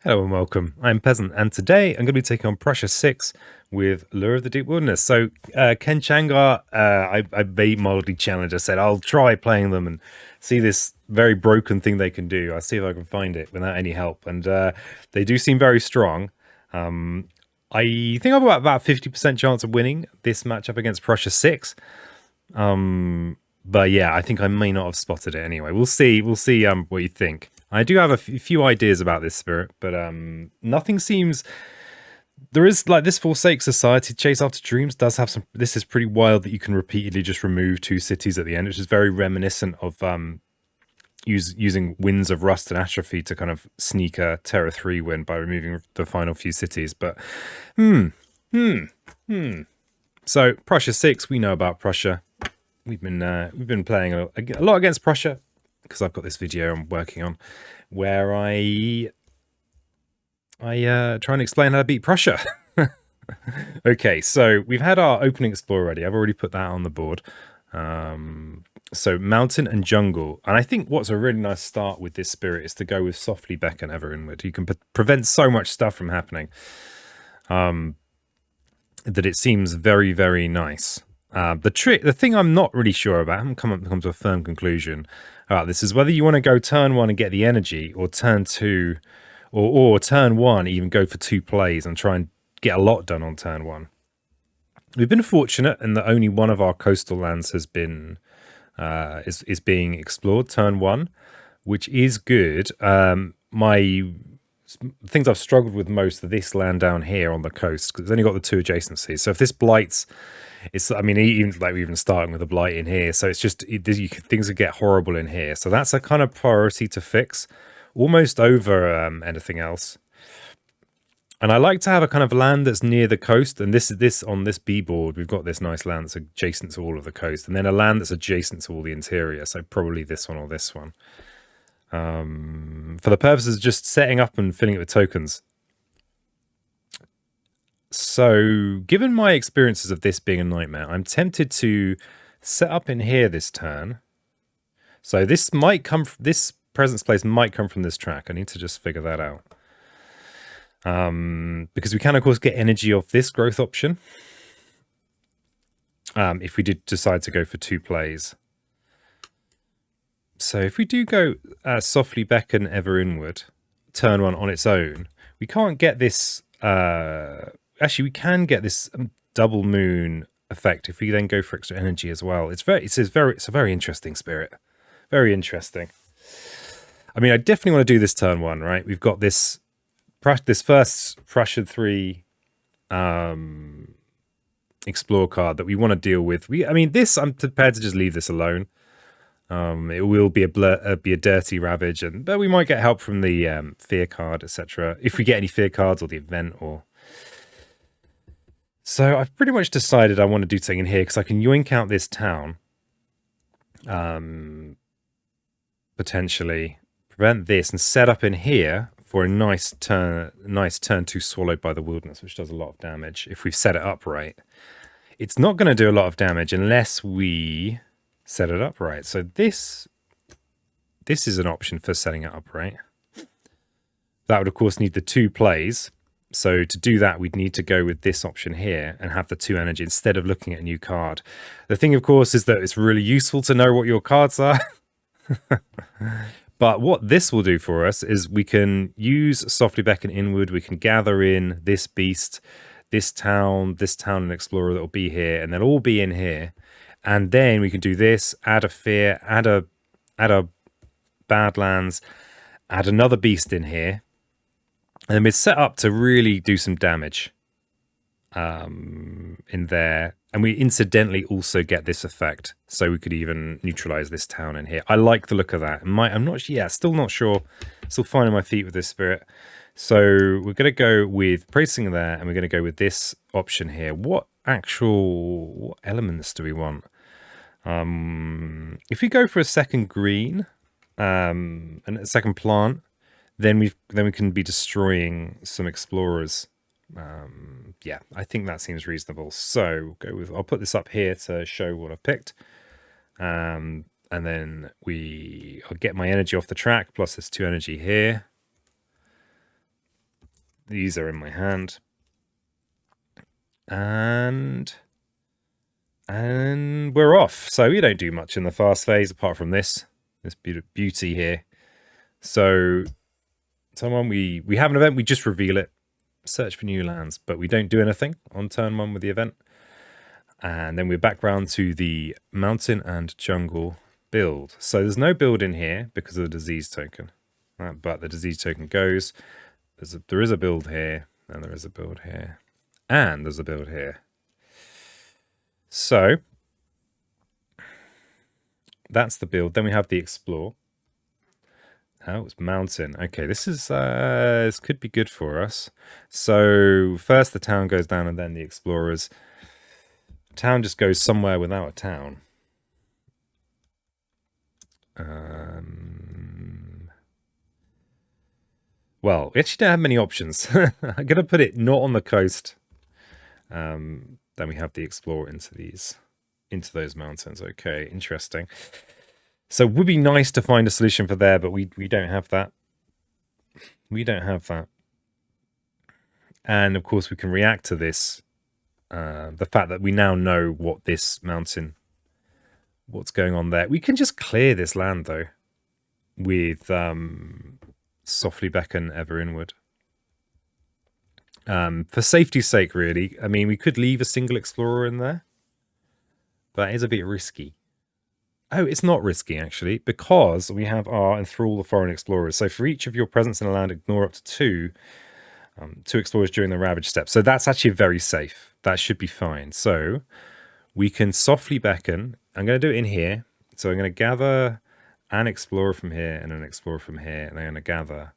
Hello and welcome. I'm Peasant, and today I'm going to be taking on Prussia 6 with Lure of the Deep Wilderness. So, Ken Changar, I very mildly challenged. I said, I'll try playing them and see this very broken thing they can do. I'll see if I can find it without any help. And they do seem very strong. I think I've got about 50% chance of winning this matchup against Prussia 6. But yeah, I think I may not have spotted it anyway. We'll see. We'll see what you think. I do have a few ideas about this spirit, but nothing seems. There is like this Forsake Society Chase After Dreams does have some. This is pretty wild that you can repeatedly just remove two cities at the end, which is very reminiscent of using Winds of Rust and Atrophy to kind of sneak a Terra 3 win by removing the final few cities. But So Prussia 6, we know about Prussia. We've been playing a lot against Prussia because I've got this video I'm working on where I try and explain how to beat Prussia. Okay, so we've had our opening explore already. I've already put that on the board. So mountain and jungle, and I think what's a really nice start with this spirit is to go with softly beckon ever inward. You can prevent so much stuff from happening that it seems very, very nice. The thing I'm not really sure about, I haven't come to a firm conclusion about this, is whether you want to go turn one and get the energy, or turn two, or turn one even go for two plays and try and get a lot done on turn one. We've been fortunate in that only one of our coastal lands has been is being explored turn one, which is good. My things I've struggled with most are this land down here on the coast because it's only got the two adjacencies. So if this blights, even starting with a blight in here, so it's just things that get horrible in here. So that's a kind of priority to fix, almost over anything else. And I like to have a kind of land that's near the coast. And this on this B board, we've got this nice land that's adjacent to all of the coast, and then a land that's adjacent to all the interior. So probably this one or this one. For the purposes of just setting up and filling it with tokens. So, given my experiences of this being a nightmare, I'm tempted to set up in here this turn. So this presence place might come from this track. I need to just figure that out. Because we can, of course, get energy off this growth option. If we did decide to go for two plays. So if we do go softly beckon ever inward, turn one on its own, we can't get this. Actually, we can get this double moon effect if we then go for extra energy as well. It's a very interesting spirit, very interesting. I mean, I definitely want to do this turn one, right? We've got this first Prussia 3 explore card that we want to deal with. I'm prepared to just leave this alone. It will be a dirty Ravage, but we might get help from the fear card, etc. If we get any fear cards or the event, or so I've pretty much decided I want to do something in here because I can yoink out this town, potentially prevent this and set up in here for a nice turn two swallowed by the wilderness, which does a lot of damage if we've set it up right. It's not going to do a lot of damage unless we set it up right. So this is an option for setting it up right. That would, of course, need the two plays. So to do that, we'd need to go with this option here and have the two energy instead of looking at a new card. The thing, of course, is that it's really useful to know what your cards are. But what this will do for us is we can use Softly Beckon Inward. We can gather in this beast, this town and explorer that will be here, and they'll all be in here. And then we can do this, add a fear, add a Badlands, add another beast in here. And then we're set up to really do some damage in there. And we incidentally also get this effect. So we could even neutralize this town in here. I like the look of that. Still not sure. Still finding my feet with this spirit. So we're going to go with Pricing there, and we're going to go with this option here. What elements do we want? If we go for a second green and a second plant, then we can be destroying some explorers. Yeah, I think that seems reasonable. So I'll put this up here to show what I've picked. And then I'll get my energy off the track, plus there's two energy here. These are in my hand. And we're off. So we don't do much in the fast phase apart from this beauty here. So someone we have an event, we just reveal it, search for new lands, but we don't do anything on turn 1 with the event. And then we're back round to the mountain and jungle build. So there's no build in here because of the disease token, but the disease token goes. There is a build here, and there is a build here, and there's a build here. So that's the build. Then we have the explore. Oh, it's mountain. Okay, this could be good for us. So first the town goes down, and then the explorers. Town just goes somewhere without a town. Well, we actually don't have many options. I'm gonna put it not on the coast. Then we have the explorer into those mountains. Okay, interesting. So it would be nice to find a solution for there, but we don't have that. We don't have that. And of course we can react to this. The fact that we now know what this mountain, what's going on there. We can just clear this land though with softly beckon ever inward. For safety's sake, really. I mean, we could leave a single explorer in there, but it is a bit risky. Oh, it's not risky, actually, because we have our enthrall the foreign explorers. So for each of your presence in a land, ignore up to two explorers during the Ravage step. So that's actually very safe. That should be fine. So we can softly beckon. I'm going to do it in here. So I'm going to gather an explorer from here and an explorer from here. And I'm going to gather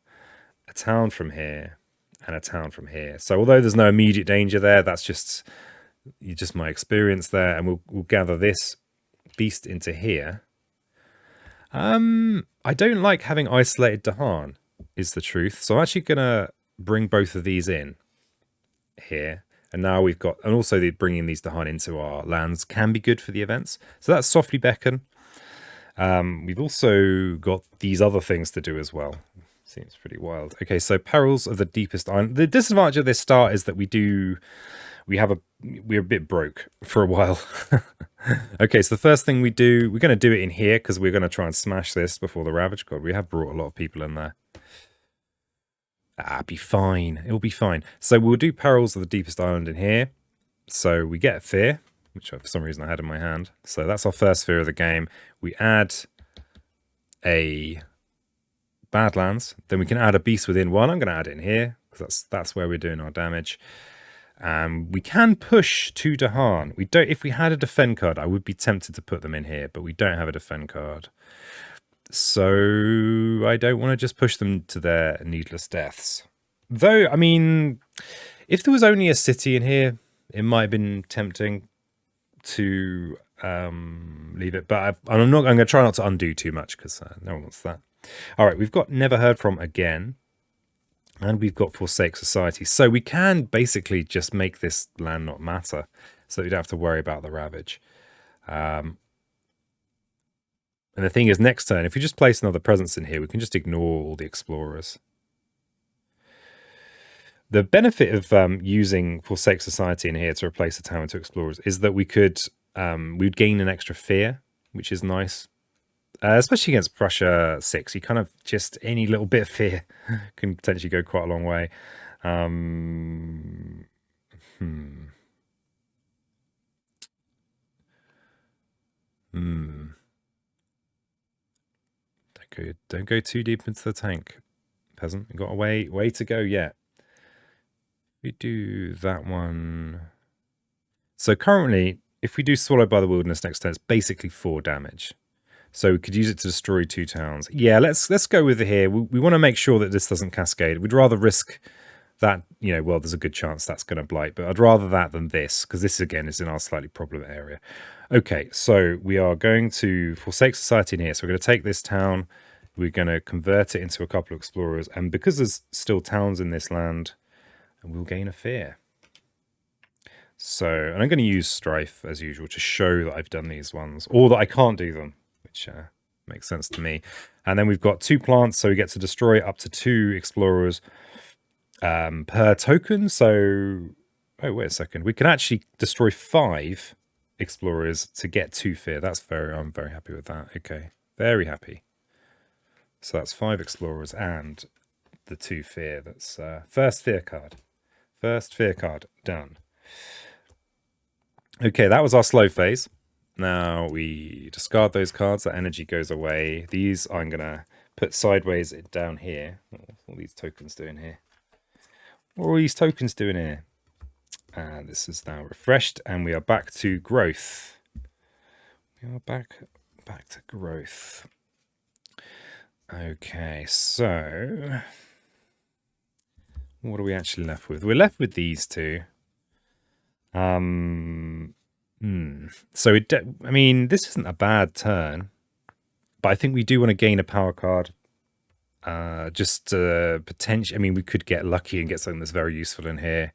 a town from here and a town from here. So although there's no immediate danger there, that's just my experience there. And we'll gather this beast into here. I don't like having isolated Dahan, is the truth. So I'm actually going to bring both of these in here. And now we've got, and also bringing these Dahan into our lands can be good for the events. So that's softly beckon. We've also got these other things to do as well. Seems pretty wild. Okay, so perils of the deepest island. The disadvantage of this start is that we're a bit broke for a while. Okay, so the first thing we do, we're going to do it in here because we're going to try and smash this before the Ravage. God, we have brought a lot of people in there. It'll be fine. It'll be fine. So we'll do perils of the deepest island in here. So we get fear, which for some reason I had in my hand. So that's our first fear of the game. We add a Badlands. Then we can add a beast within one. I'm going to add it in here because that's where we're doing our damage. We can push to Dahan. We don't. If we had a defend card, I would be tempted to put them in here, but we don't have a defend card. So I don't want to just push them to their needless deaths. Though, I mean, if there was only a city in here, it might have been tempting to leave it. But I'm going to try not to undo too much because no one wants that. All right, we've got Never Heard From again. And we've got Forsake Society. So we can basically just make this land not matter. So we don't have to worry about the Ravage. And the thing is, next turn, if we just place another presence in here, we can just ignore all the explorers. The benefit of using Forsake Society in here to replace the town with two explorers is that we'd gain an extra fear, which is nice. Especially against Prussia 6, you kind of just any little bit of fear can potentially go quite a long way. Don't go too deep into the tank, peasant. You've got a way to go yet. We do that one. So currently, if we do Swallowed by the Wilderness next turn, it's basically 4 damage. So we could use it to destroy 2 towns. Yeah, let's go with it here. We want to make sure that this doesn't cascade. We'd rather risk that, well, there's a good chance that's going to blight. But I'd rather that than this, because this, again, is in our slightly problem area. Okay, so we are going to Forsake Society in here. So we're going to take this town. We're going to convert it into a couple of explorers. And because there's still towns in this land, we'll gain a fear. So, and I'm going to use Strife, as usual, to show that I've done these ones. Or that I can't do them. Which makes sense to me. And then we've got 2 plants, so we get to destroy up to 2 explorers. per token. So, oh, wait a second. We can actually destroy 5 explorers to get 2 fear. I'm very happy with that. Okay, very happy. So that's 5 explorers and the 2 fear. That's first fear card. First fear card done. Okay, that was our slow phase. Now we discard those cards. That energy goes away. These I'm gonna put sideways down here. What's all these tokens doing here? What are these tokens doing here? And this is now refreshed, and we are back to growth. We are back to growth. Okay, so what are we actually left with? We're left with these 2. So I mean, this isn't a bad turn, but I think we do want to gain a power card. Just potentially, I mean, we could get lucky and get something that's very useful in here.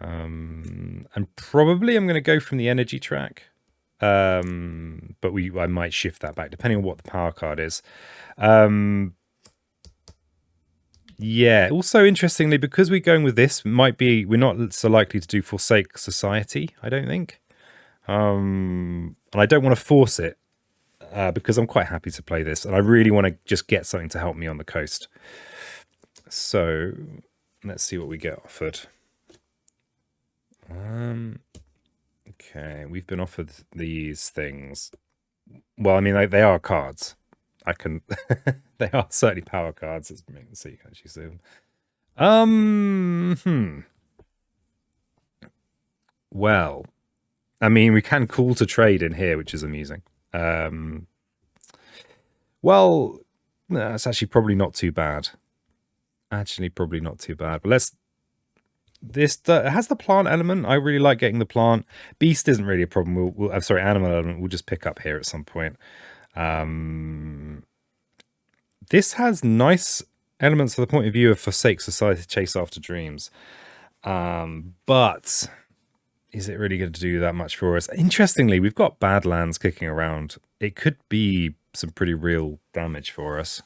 And probably I'm going to go from the energy track. But I might shift that back depending on what the power card is. Yeah. Also, interestingly, because we're going with this, we're not so likely to do Forsake Society, I don't think. And I don't want to force it because I'm quite happy to play this, and I really want to just get something to help me on the coast. So let's see what we get offered. Okay, we've been offered these things. Well, I mean, they are cards. I can. They are certainly power cards. So you can actually see them. Well, I mean, we can call to trade in here, which is amusing. Well, that's actually probably not too bad. Probably not too bad. But it has the plant element. I really like getting the plant. Beast isn't really a problem. I'm sorry, animal element. We'll just pick up here at some point. This has nice elements from the point of view of Forsake Society, Chase After Dreams. But is it really going to do that much for us? Interestingly, we've got Badlands kicking around. It could be some pretty real damage for us.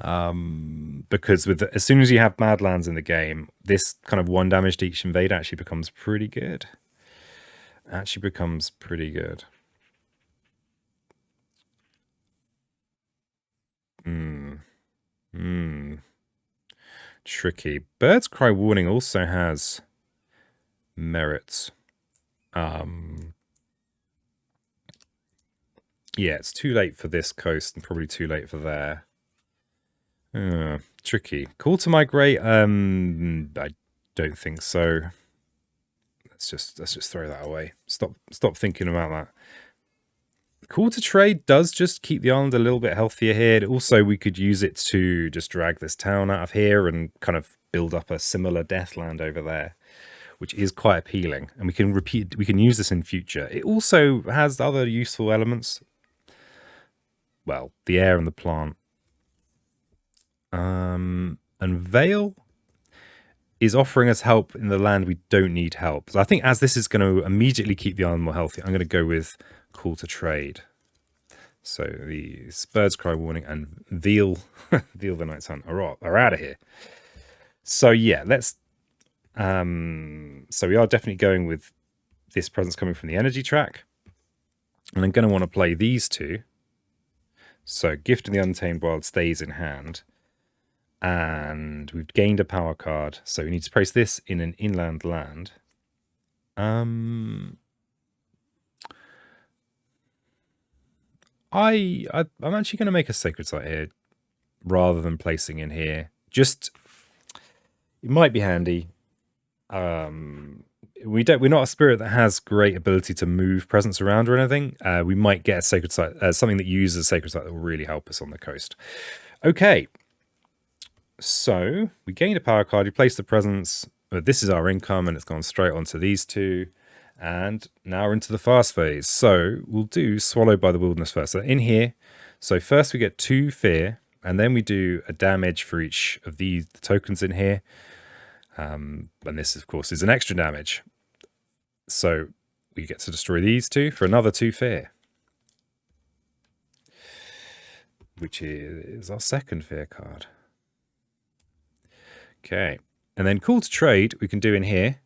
Because as soon as you have Badlands in the game, this kind of 1 damage to each invade actually becomes pretty good. Tricky. Bird's Cry Warning also has merits. Yeah, it's too late for this coast and probably too late for there. Tricky. Call to Migrate. I don't think so. Let's just throw that away. Stop thinking about that. Call to Trade does just keep the island a little bit healthier here. Also, we could use it to just drag this town out of here and kind of build up a similar Deathland over there, which is quite appealing. And we can use this in future. It also has other useful elements. Well, the air and the plant. And Vale is offering us help in the land we don't need help. So I think as this is going to immediately keep the island more healthy, I'm going to go with Call to Trade. So the Bird's Cry Warning and Veal the Night's Hunt are out of here. So yeah, let's so we are definitely going with this presence coming from the energy track. And I'm going to want to play these 2. So Gift of the Untamed Wild stays in hand. And we've gained a power card. So we need to place this in an inland land. I'm actually going to make a Sacred Site here rather than placing in here. Just, it might be handy. We're not a spirit that has great ability to move presence around or anything. We might get a Sacred Site, something that uses a Sacred Site that will really help us on the coast. Okay. So we gained a power card. You place the presence. This is our income, and it's gone straight onto these 2. And now we're into the fast phase. So we'll do Swallowed by the Wilderness first. So in here, so first we get 2 fear, and then we do a damage for each of the tokens in here. And this, of course, is an extra damage. So we get to destroy these 2 for another 2 fear, which is our second fear card. Okay. And then call to trade we can do in here.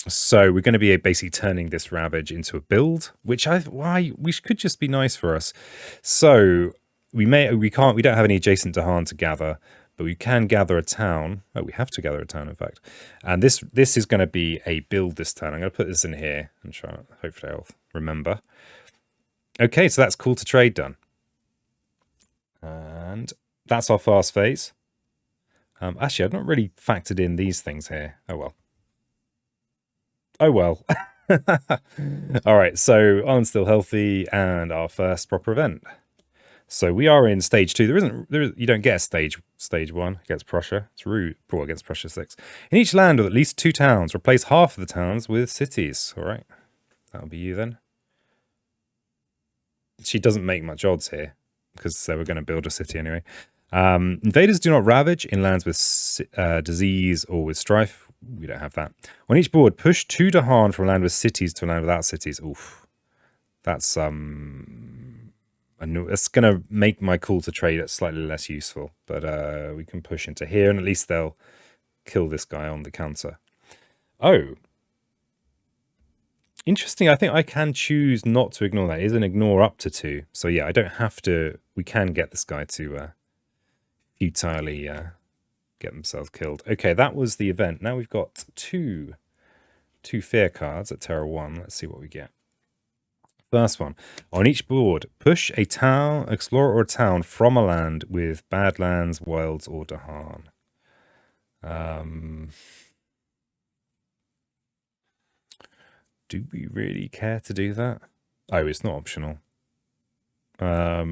So we're going to be basically turning this Ravage into a build, which which could just be nice for us. So we don't have any adjacent Dahan to gather, but we can gather a town. Oh, we have to gather a town, in fact. And this is going to be a build this turn. I'm going to put this in here and try. Hopefully I'll remember. Okay, so that's call to trade done. And that's our fast phase. Actually, I've not really factored in these things here. Oh, well. Oh, well. All right, so Ireland's still healthy and our first proper event. So we are in stage 2. You don't get a stage 1 against Prussia. It's rude. Brought against Prussia 6. In each land with at least 2 towns, replace half of the towns with cities. All right, that'll be you then. She doesn't make much odds here because we're going to build a city anyway. Invaders do not ravage in lands with disease or with strife. We don't have that. On each board, push 2 Dahan from a land with cities to a land without cities. Oof. That's it's going to make my call to trade slightly less useful. But we can push into here, and at least they'll kill this guy on the counter. Oh. Interesting. I think I can choose not to ignore that. It is an ignore up to 2. So yeah, I don't have to. We can get this guy to futilely get themselves killed. Okay, that was the event. Now we've got two fear cards at Terra 1. Let's see what we get. First one. On each board, push a town, explorer or a town from a land with badlands, wilds, or Dahan. Do we really care to do that? Oh, it's not optional. I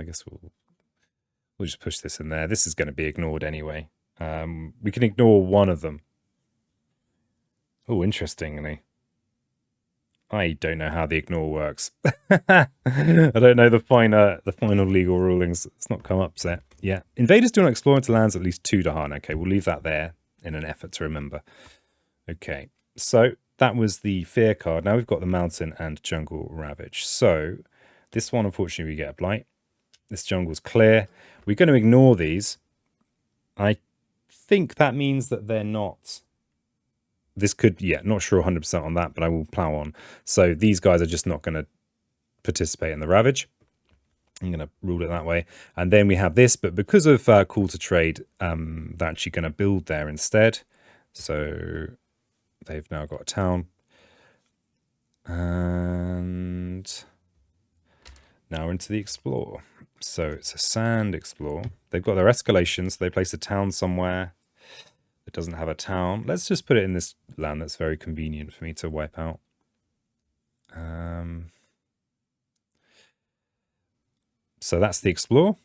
guess we'll just push this in there. This is going to be ignored anyway. We can ignore one of them. Oh, interestingly. I don't know how the ignore works. I don't know the final legal rulings. It's not come up yet. Yeah. Invaders do not explore into lands at least 2 Dahan. Okay, we'll leave that there in an effort to remember. Okay, so that was the fear card. Now we've got the mountain and jungle ravage. So this one, unfortunately, we get a blight. This jungle's clear. We're going to ignore these. I think that means that they're not... This could, yeah, not sure 100% on that, but I will plow on. So these guys are just not going to participate in the Ravage. I'm going to rule it that way. And then we have this, but because of call to trade, they're actually going to build there instead. So they've now got a town. And now into the Explore. So it's a sand Explore. They've got their escalations. They place a town somewhere. It doesn't have a town. Let's just put it in this land that's very convenient for me to wipe out. So that's the Explore.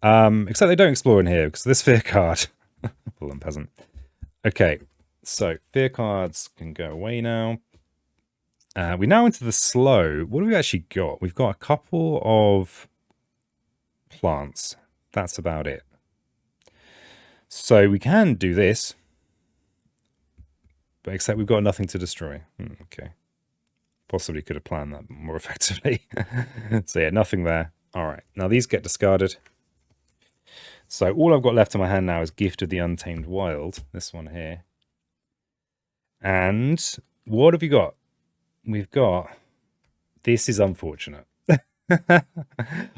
Except they don't explore in here because this fear card. Well, I'm peasant. Okay, so fear cards can go away now. We're now into the slow. What have we actually got? We've got a couple of plants. That's about it. So we can do this, but except we've got nothing to destroy. Okay. Possibly could have planned that more effectively. So yeah, nothing there. All right. Now these get discarded. So all I've got left in my hand now is Gift of the Untamed Wild. This one here. And what have we got? We've got... This is unfortunate.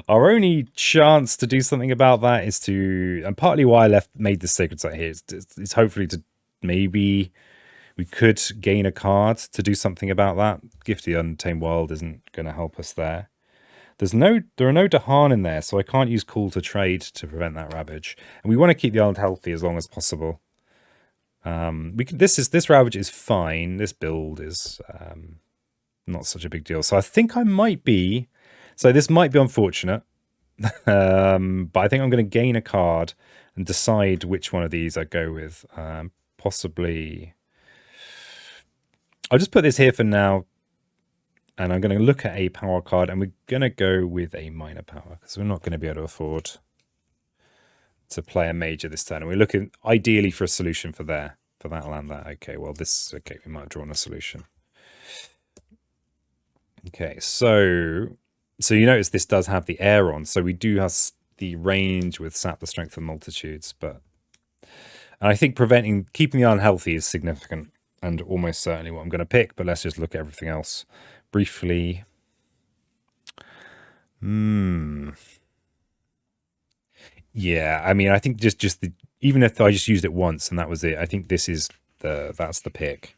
Our only chance to do something about that is to, and partly why I made this sacred site here, is hopefully to maybe we could gain a card to do something about that. Gift of the Untamed Wild isn't going to help us there. There are no Dahan in there, so I can't use Call to Trade to prevent that Ravage. And we want to keep the island healthy as long as possible. This Ravage is fine. This build is not such a big deal. So I think I might be. So this might be unfortunate, but I think I'm going to gain a card and decide which one of these I go with. Possibly, I'll just put this here for now, and I'm going to look at a power card, and we're going to go with a minor power, because we're not going to be able to afford to play a major this turn. And we're looking ideally for a solution for that land there. Okay, well, we might have drawn a solution. Okay, so you notice this does have the air on, so we do have the range with sap the strength of multitudes, but and I think keeping the island healthy is significant and almost certainly what I'm going to pick, but let's just look at everything else briefly. Yeah, I mean, I think just the even if I just used it once and that was it, I think that's the pick.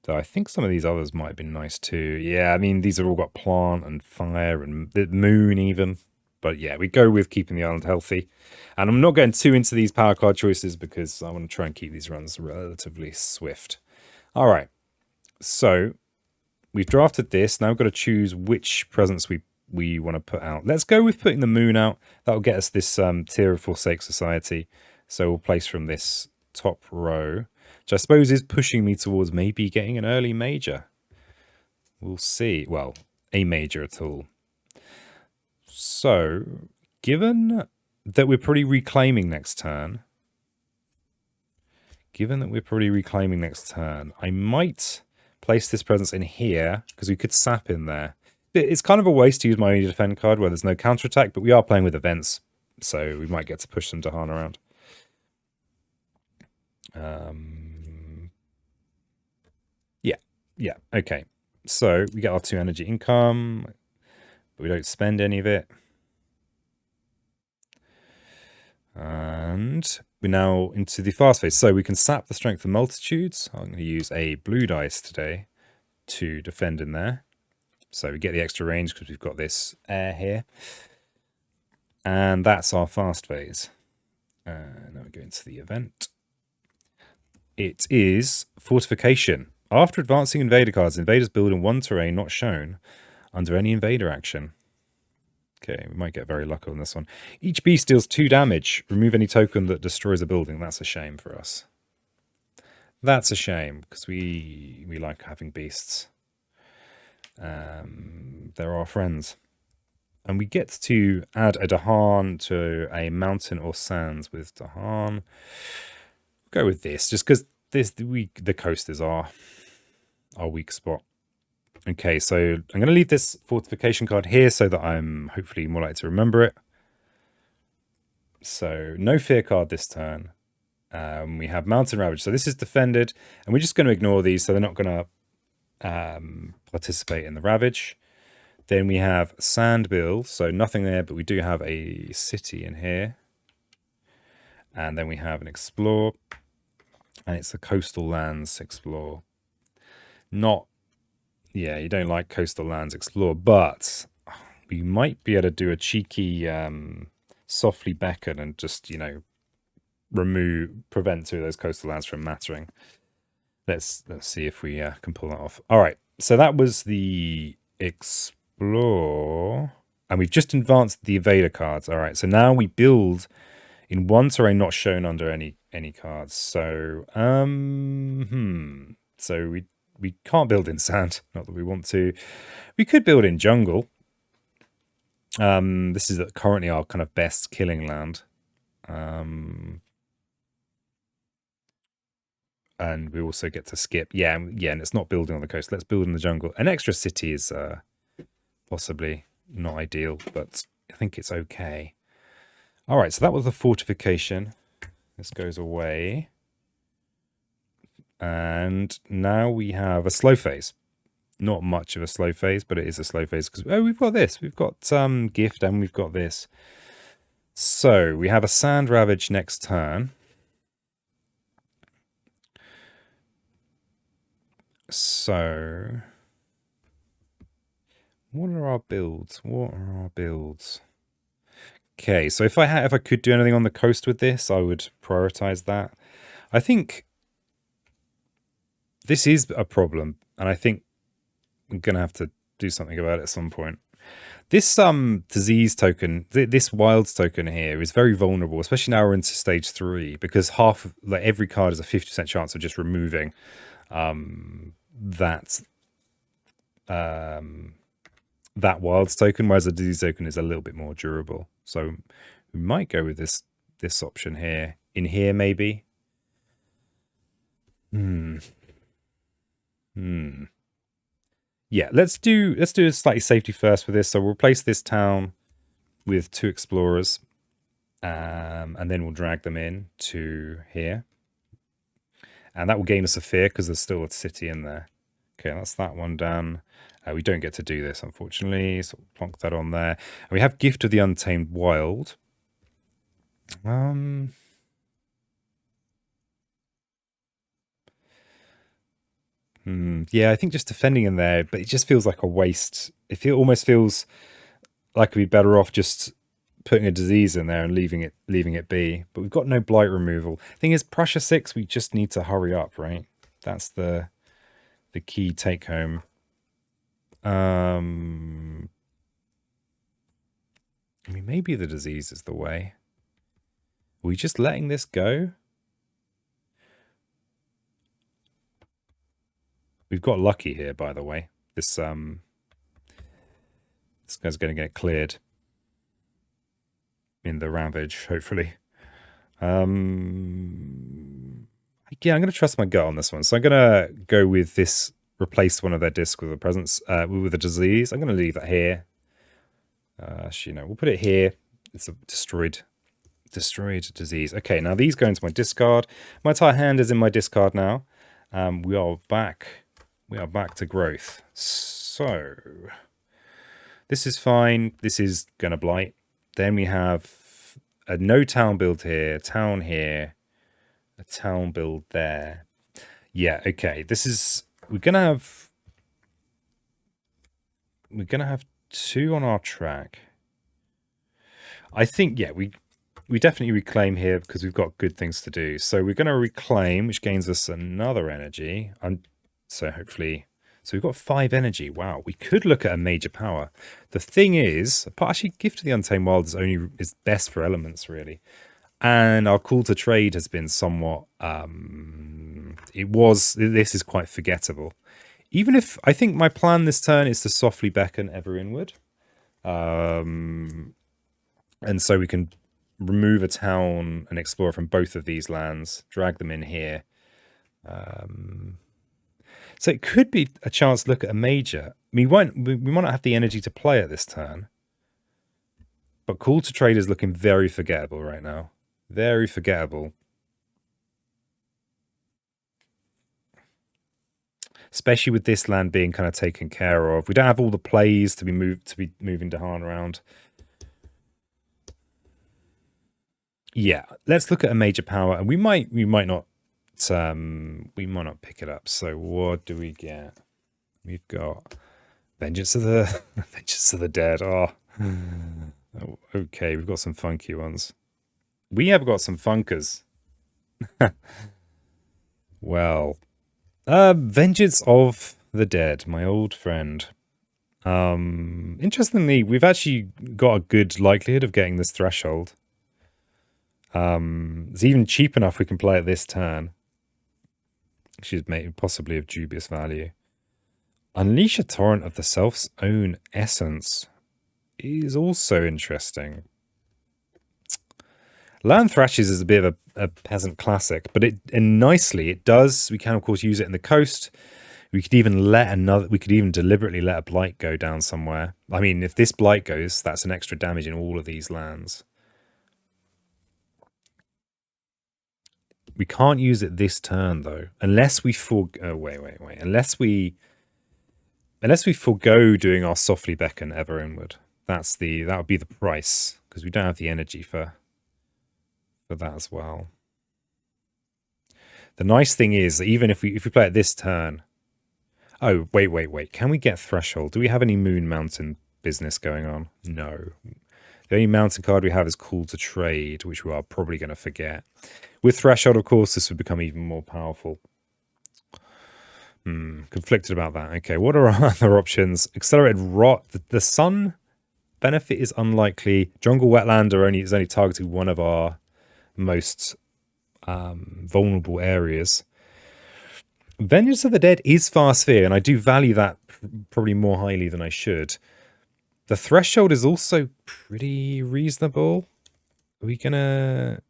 Though I think some of these others might have been nice too. Yeah, I mean, these have all got plant and fire and the moon even. But yeah, we go with keeping the island healthy. And I'm not going too into these power card choices because I want to try and keep these runs relatively swift. All right, so we've drafted this. Now we've got to choose which presents we want to put out. Let's go with putting the moon out. That'll get us this tier of Forsake Society. So we'll place from this top row, which I suppose is pushing me towards maybe getting an early major. We'll see. Well, a major at all. So, given that we're probably reclaiming next turn, I might place this presence in here because we could sap in there. It's kind of a waste to use my only defend card where there's no counterattack, but we are playing with events, so we might get to push some Dahan around. Yeah, okay. So we get our 2 energy income, but we don't spend any of it. And we're now into the fast phase. So we can sap the strength of multitudes. I'm going to use a blue dice today to defend in there. So we get the extra range because we've got this air here. And that's our fast phase. Now we go into the event. It is Fortification. After advancing invader cards, invaders build in one terrain not shown under any invader action. Okay, we might get very lucky on this one. Each beast deals 2 damage. Remove any token that destroys a building. That's a shame for us. That's a shame, because we like having beasts. They're our friends. And we get to add a Dahan to a mountain or sands with Dahan. Go with this, just because the coast is our weak spot. Okay, so I'm going to leave this fortification card here so that I'm hopefully more likely to remember it. So no fear card this turn. We have Mountain Ravage. So this is defended, and we're just going to ignore these, so they're not going to participate in the Ravage. Then we have Sand Bill, so nothing there, but we do have a city in here. And then we have an Explore, and it's a Coastal Lands Explore. Yeah, you don't like Coastal Lands Explore, but we might be able to do a cheeky Softly Beckon and just, prevent 2 of those coastal lands from mattering. Let's see if we can pull that off. All right, so that was the Explore, and we've just advanced the Invader cards. All right, so now we build in one terrain not shown under any cards. So so we can't build in sand, not that we want to. We could build in jungle. This is currently our kind of best killing land. And we also get to skip. Yeah, and it's not building on the coast. Let's build in the jungle. An extra city is possibly not ideal, but I think it's okay. All right, so that was the fortification. This goes away. And now we have a slow phase. Not much of a slow phase, but it is a slow phase because we've got this. We've got gift and we've got this. So we have a Sand Ravage next turn. So what are our builds? Okay, so if I could do anything on the coast with this, I would prioritize that. I think this is a problem, and I think I'm gonna have to do something about it at some point. This disease token, this wilds token here is very vulnerable, especially now we're into stage 3, because every card has a 50% chance of just removing that wilds token, whereas the disease token is a little bit more durable. So we might go with this option here. In here, maybe. Yeah, let's do a slightly safety first with this. So we'll replace this town with 2 explorers, and then we'll drag them in to here, and that will gain us a fear because there's still a city in there. Okay, that's that one done. We don't get to do this, unfortunately, so we'll plonk that on there. And we have Gift of the Untamed Wild. Yeah, I think just defending in there, but it just feels like a waste. It almost feels like we'd be better off just putting a disease in there and leaving it be. But we've got no blight removal. Thing is, Prussia 6, we just need to hurry up, right? That's the key take home. I mean, maybe the disease is the way. Are we just letting this go? We've got lucky here, by the way. This guy's going to get cleared in the Ravage, hopefully. Yeah, I'm going to trust my gut on this one. So I'm going to go with this, replace one of their discs with a presence, with a disease. I'm going to leave that here. Actually, no, we'll put it here. It's a destroyed disease. Okay, now these go into my discard. My entire hand is in my discard now. We are back to growth. So this is fine. This is going to blight. Then we have a no town build here, a town here, a town build there. Yeah, okay. This is we're gonna have 2 on our track. I think, yeah, we definitely reclaim here because we've got good things to do. So we're gonna reclaim, which gains us another energy. So hopefully, so we've got 5 energy. Wow, we could look at a major power. The thing is, actually, Gift of the Untamed Wild is best for elements, really. And our call to trade has been somewhat, this is quite forgettable. Even if, I think my plan this turn is to softly beckon ever inward. And so we can remove a town and explorer from both of these lands, drag them in here. So it could be a chance to look at a major. We might not have the energy to play it this turn. But call to trade is looking very forgettable right now. Very forgettable. Especially with this land being kind of taken care of. We don't have all the plays to be moving Dahan around. Yeah, let's look at a major power, and we might not pick it up. So what do we get? We've got Vengeance of the Dead. Oh, okay, we've got some funky ones. We have got some funkers. Well, Vengeance of the Dead, my old friend. Interestingly, we've actually got a good likelihood of getting this threshold. It's even cheap enough we can play it this turn. She's made possibly of dubious value. Unleash a torrent of the self's own essence is also interesting. Land Thrashes is a bit of a peasant classic, but nicely it does. We can of course use it in the coast. We could even deliberately let a blight go down somewhere. I mean, if this blight goes, that's an extra damage in all of these lands. We can't use it this turn though, unless we unless we forgo doing our softly beckon ever inward. That would be the price, because we don't have the energy for that as well. The nice thing is that even if we play it this turn. Oh, wait. Can we get Threshold? Do we have any Moon Mountain business going on? No. The only mountain card we have is Call to Trade, which we are probably going to forget. With Threshold, of course, this would become even more powerful. Conflicted about that. Okay, what are our other options? Accelerated Rot. The Sun benefit is unlikely. Jungle Wetland is only targeting one of our most vulnerable areas. Vengeance of the Dead is Fast Fear, and I do value that probably more highly than I should. The Threshold is also pretty reasonable. Are we gonna...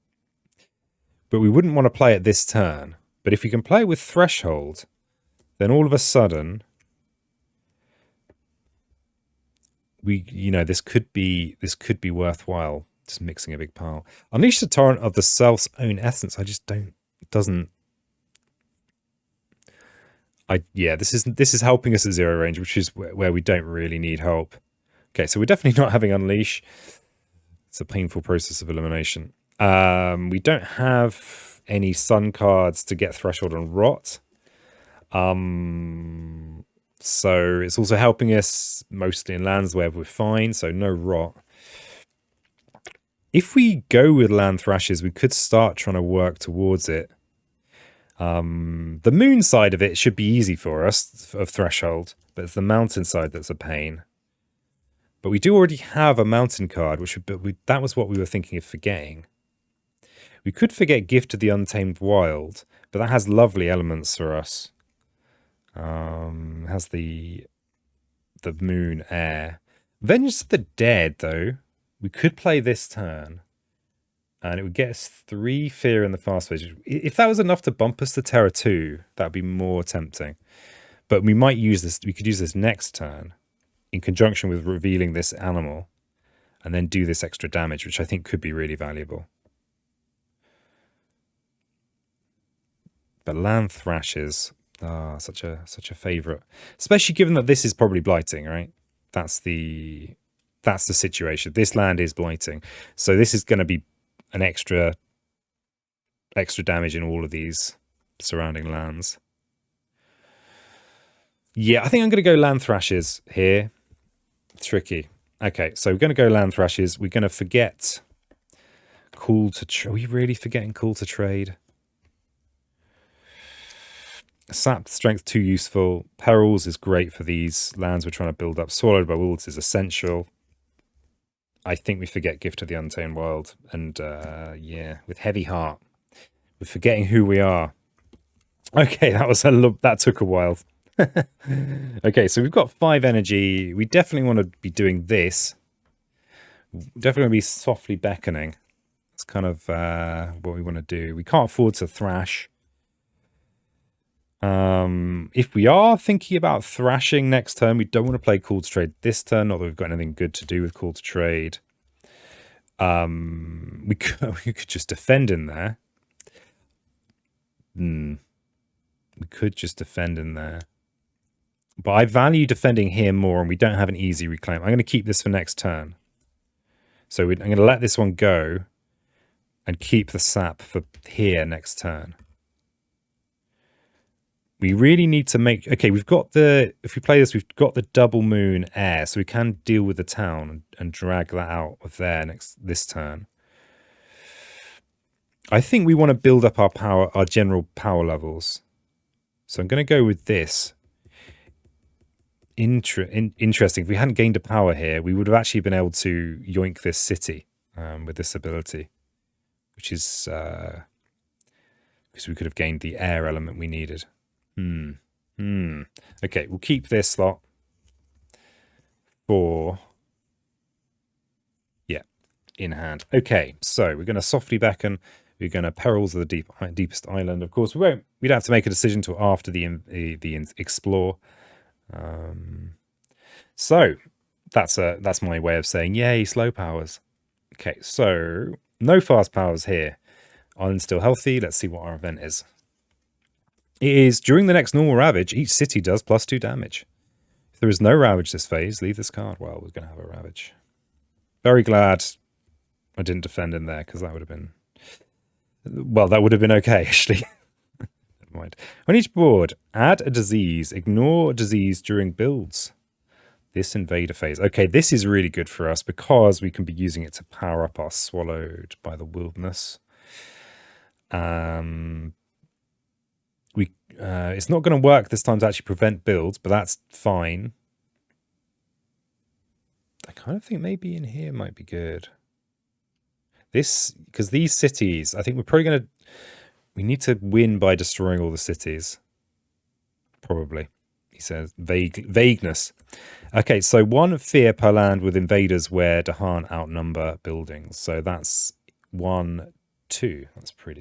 But we wouldn't want to play it this turn. But if we can play it with Threshold, then all of a sudden this could be worthwhile. Just mixing a big pile. Unleash the torrent of the self's own essence. I just don't. It doesn't. This is helping us at zero range, which is where we don't really need help. Okay, so we're definitely not having unleash. It's a painful process of elimination. We don't have any sun cards to get threshold and rot. So it's also helping us mostly in lands where we're fine, so no rot. If we go with land thrashes, we could start trying to work towards it. The moon side of it should be easy for us, of threshold, but it's the mountain side that's a pain. But we do already have a mountain card, that was what we were thinking of forgetting. We could forget Gift of the Untamed Wild, but that has lovely elements for us. Has the moon air. Vengeance of the Dead, though, we could play this turn, and it would get us 3 fear in the fast phase. If that was enough to bump us to Terra 2, that would be more tempting. But we might use this. We could use this next turn in conjunction with revealing this animal, and then do this extra damage, which I think could be really valuable. But land thrashes, such a favorite, especially given that this is probably blighting, right? That's the situation. This land is blighting, so this is going to be an extra damage in all of these surrounding lands. Yeah, I think I'm going to go land thrashes here. Tricky. Okay, so we're going to go land thrashes. We're going to forget cool to trade. Are we really forgetting cool to trade? Sap strength 2 useful. Perils is great for these lands we're trying to build up. Swallowed by Wolves is essential. I think we forget Gift of the Untamed Wild. And yeah, with heavy heart. We're forgetting who we are. Okay, that took a while. Okay, so we've got 5 energy. We definitely want to be doing this. Definitely want to be softly beckoning. That's kind of what we want to do. We can't afford to thrash. If we are thinking about thrashing next turn, we don't want to play Call to Trade this turn. Not that we've got anything good to do with Call to Trade. We could just defend in there. We could just defend in there. But I value defending here more, and we don't have an easy reclaim. I'm going to keep this for next turn. So I'm going to let this one go and keep the sap for here next turn. We really need to make... Okay, we've got the... If we play this, we've got the double moon air, so we can deal with the town and drag that out of there this turn. I think we want to build up our general power levels. So I'm going to go with this. Interesting. If we hadn't gained a power here, we would have actually been able to yoink this city with this ability, which is because we could have gained the air element we needed. Okay, we'll keep this slot for in hand. Okay, so we're going to softly beckon. We're going to Perils of the Deepest Island. Of course, we don't have to make a decision till after the explore. So that's my way of saying yay, slow powers. Okay, so no fast powers here. Island's still healthy. Let's see what our event is. It is during the next normal Ravage, each city does +2 damage. If there is no Ravage this phase, leave this card. Well, we're going to have a Ravage. Very glad I didn't defend in there, because that would have been... Well, that would have been okay, actually. Never mind. On each board, add a disease. Ignore disease during builds. This invader phase. Okay, this is really good for us, because we can be using it to power up our Swallowed by the Wilderness. It's not going to work this time to actually prevent builds, but that's fine. I kind of think maybe in here might be good. Because these cities, I think we're probably going to... We need to win by destroying all the cities. Probably. He says vagueness. Okay, so 1 fear per land with invaders where Dahan outnumber buildings. So that's 1, 2.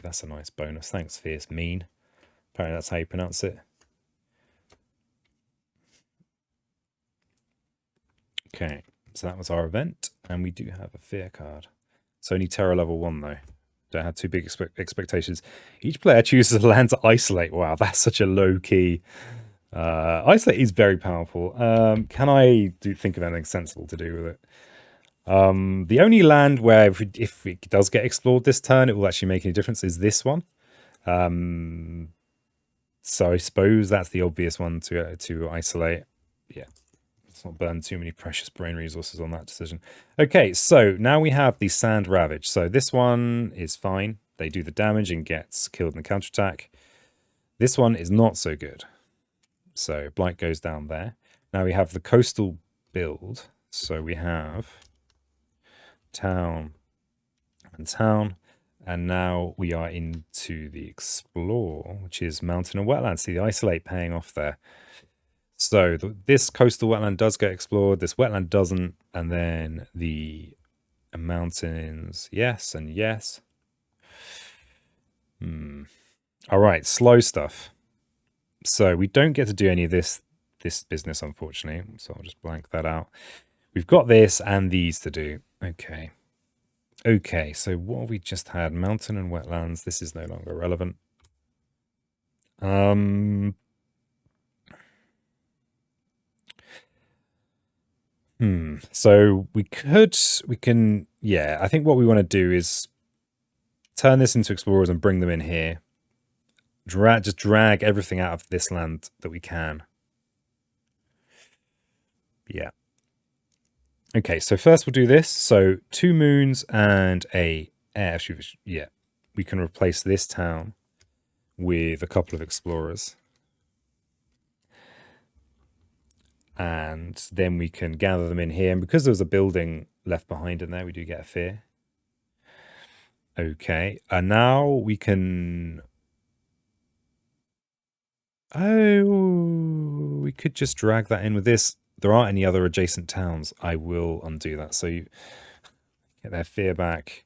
That's a nice bonus. Thanks, Fierce Mean. Apparently that's how you pronounce it. Okay. So that was our event, and we do have a fear card. It's only terror level 1 though. Don't have too big expectations. Each player chooses a land to isolate. Wow, that's such a low key. Isolate is very powerful. Can I think of anything sensible to do with it? The only land where if it does get explored this turn, it will actually make any difference is this one. So I suppose that's the obvious one to isolate. Yeah, let's not burn too many precious brain resources on that decision. Okay, so now we have the Sand Ravage. So this one is fine. They do the damage and gets killed in the counterattack. This one is not so good. So Blight goes down there. Now we have the coastal build. So we have town and town. And now we are into the explore, which is mountain and wetland. See the isolate paying off there. So this coastal wetland does get explored. This wetland doesn't. And then the mountains, yes and yes. All right, slow stuff. So we don't get to do any of this business, unfortunately. So I'll just blank that out. We've got this and these to do. Okay. Okay, so what have we just had? Mountain and wetlands. This is no longer relevant. So we can, yeah, I think what we want to do is turn this into explorers and bring them in here. Just drag everything out of this land that we can. Yeah. Okay, so first we'll do this. So 2 moons and a air. Yeah, we can replace this town with a couple of explorers. And then we can gather them in here. And because there's a building left behind in there, we do get a fear. Okay, and now we can... Oh, we could just drag that in with this. There aren't any other adjacent towns. I will undo that. So you get their fear back.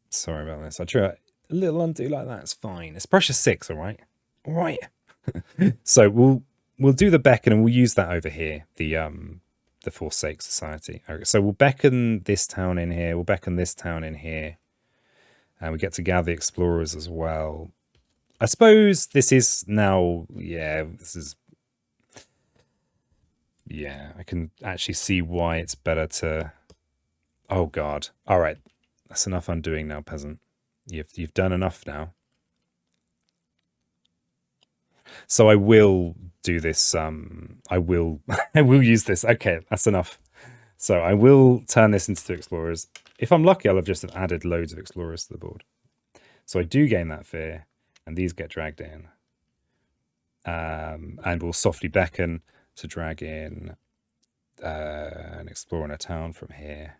Sorry about this. I'll try a little undo like that. It's fine. It's pressure 6, all right? All right. So we'll do the beckon and we'll use that over here. The Forsake Society. Okay, so we'll beckon this town in here. We'll beckon this town in here. And we get to gather the explorers as well. I suppose this is now, yeah, this is, yeah, I can actually see why it's better to, oh God. All right, that's enough undoing now, peasant. You've done enough now. So I will do this, I will use this. Okay, that's enough. So I will turn this into 2 explorers. If I'm lucky, I'll have just added loads of explorers to the board. So I do gain that fear. And these get dragged in. And we'll softly beckon to drag in an explorer in a town from here.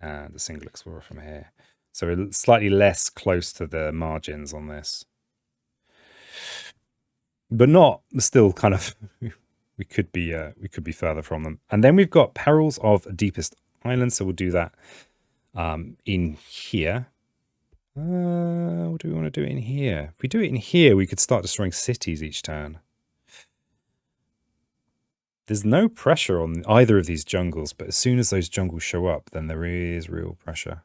And a single explorer from here. So we're slightly less close to the margins on this. But not still kind of we could be further from them. And then we've got Perils of Deepest Island. So we'll do that in here. What do we want to do in here? If we do it in here, we could start destroying cities each turn. There's no pressure on either of these jungles, but as soon as those jungles show up, then there is real pressure.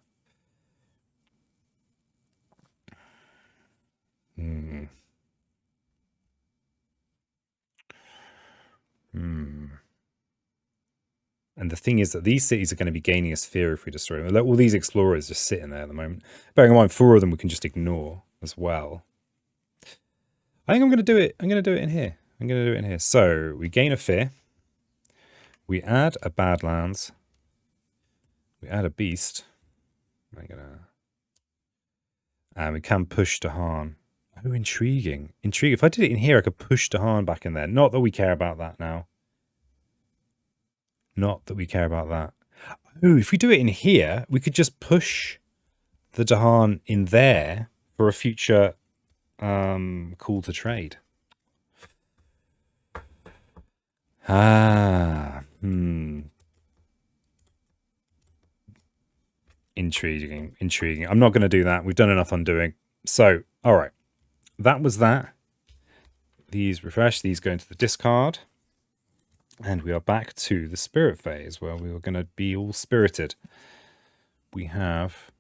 And the thing is that these cities are going to be gaining us fear if we destroy them. All these explorers just sitting there at the moment. Bearing in mind, 4 of them we can just ignore as well. I think I'm going to do it. I'm going to do it in here. I'm going to do it in here. So we gain a fear. We add a Badlands. We add a beast. And we can push Dahan. Oh, intriguing. Intriguing. If I did it in here, I could push Dahan back in there. Not that we care about that now. Not that we care about that. Oh, if we do it in here, we could just push the Dahan in there for a future call to trade. Intriguing. Intriguing. I'm not going to do that. We've done enough undoing. So, all right. That was that. These refresh. These go into the discard. And we are back to the spirit phase where we were going to be all spirited. We have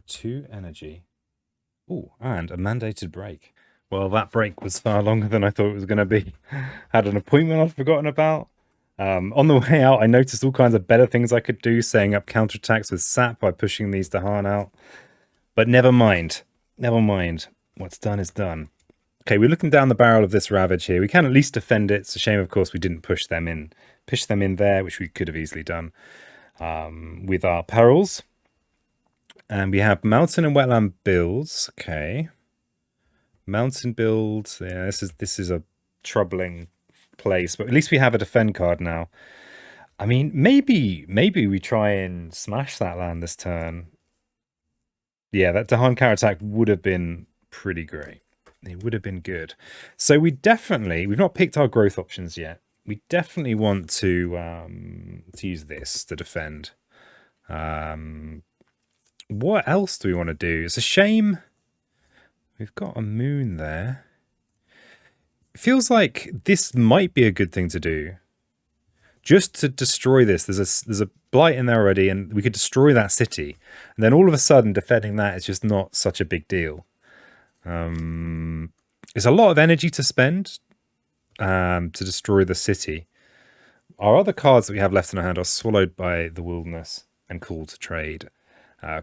2 energy. Oh, and a mandated break. Well, that break was far longer than I thought it was going to be. Had an appointment I'd forgotten about. On the way out, I noticed all kinds of better things I could do, setting up counterattacks with sap by pushing these to Harn out. But never mind. Never mind. What's done is done. Okay, we're looking down the barrel of this Ravage here. We can at least defend it. It's a shame, of course, we didn't push them in there, which we could have easily done with our perils. And we have mountain and wetland builds. Okay, mountain builds. Yeah, this is a troubling place, but at least we have a defend card now. I mean, maybe we try and smash that land this turn. Yeah, that Dahan counterattack would have been pretty great. It would have been good. So we've not picked our growth options yet. We definitely want to use this to defend. What else do we want to do? It's a shame we've got a moon there. It feels like this might be a good thing to do. Just to destroy this. There's a blight in there already, and we could destroy that city. And then all of a sudden, defending that is just not such a big deal. It's a lot of energy to spend to destroy the city. Our other cards that we have left in our hand are Swallowed by the Wilderness and Call to Trade.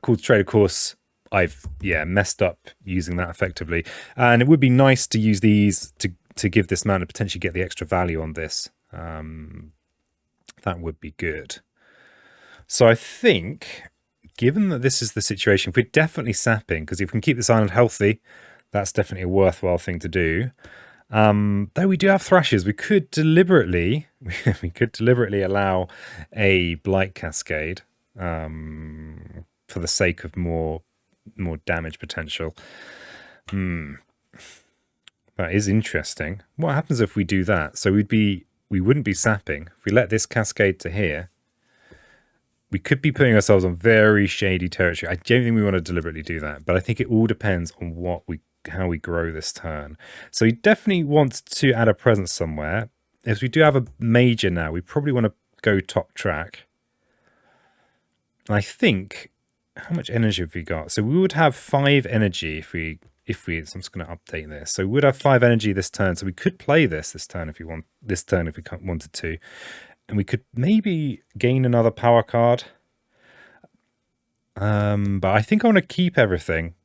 Call to Trade, of course, I've messed up using that effectively. And it would be nice to use these to give this man and potentially get the extra value on this. That would be good. So I think, given that this is the situation, if we're definitely sapping, because if we can keep this island healthy, that's definitely a worthwhile thing to do. Though we do have thrashes, we could deliberately allow a blight cascade for the sake of more damage potential. That is interesting. What happens if we do that? So we wouldn't be sapping. If we let this cascade to here, we could be putting ourselves on very shady territory. I don't think we want to deliberately do that, but I think it all depends on how we grow this turn. So we definitely want to add a presence somewhere. If we do have a major now, we probably want to go top track. I think, how much energy have we got? So we would have 5 energy if we so I'm just going to update this. So we would have 5 energy this turn. So we could play this turn if we wanted to. And we could maybe gain another power card. But I think I want to keep everything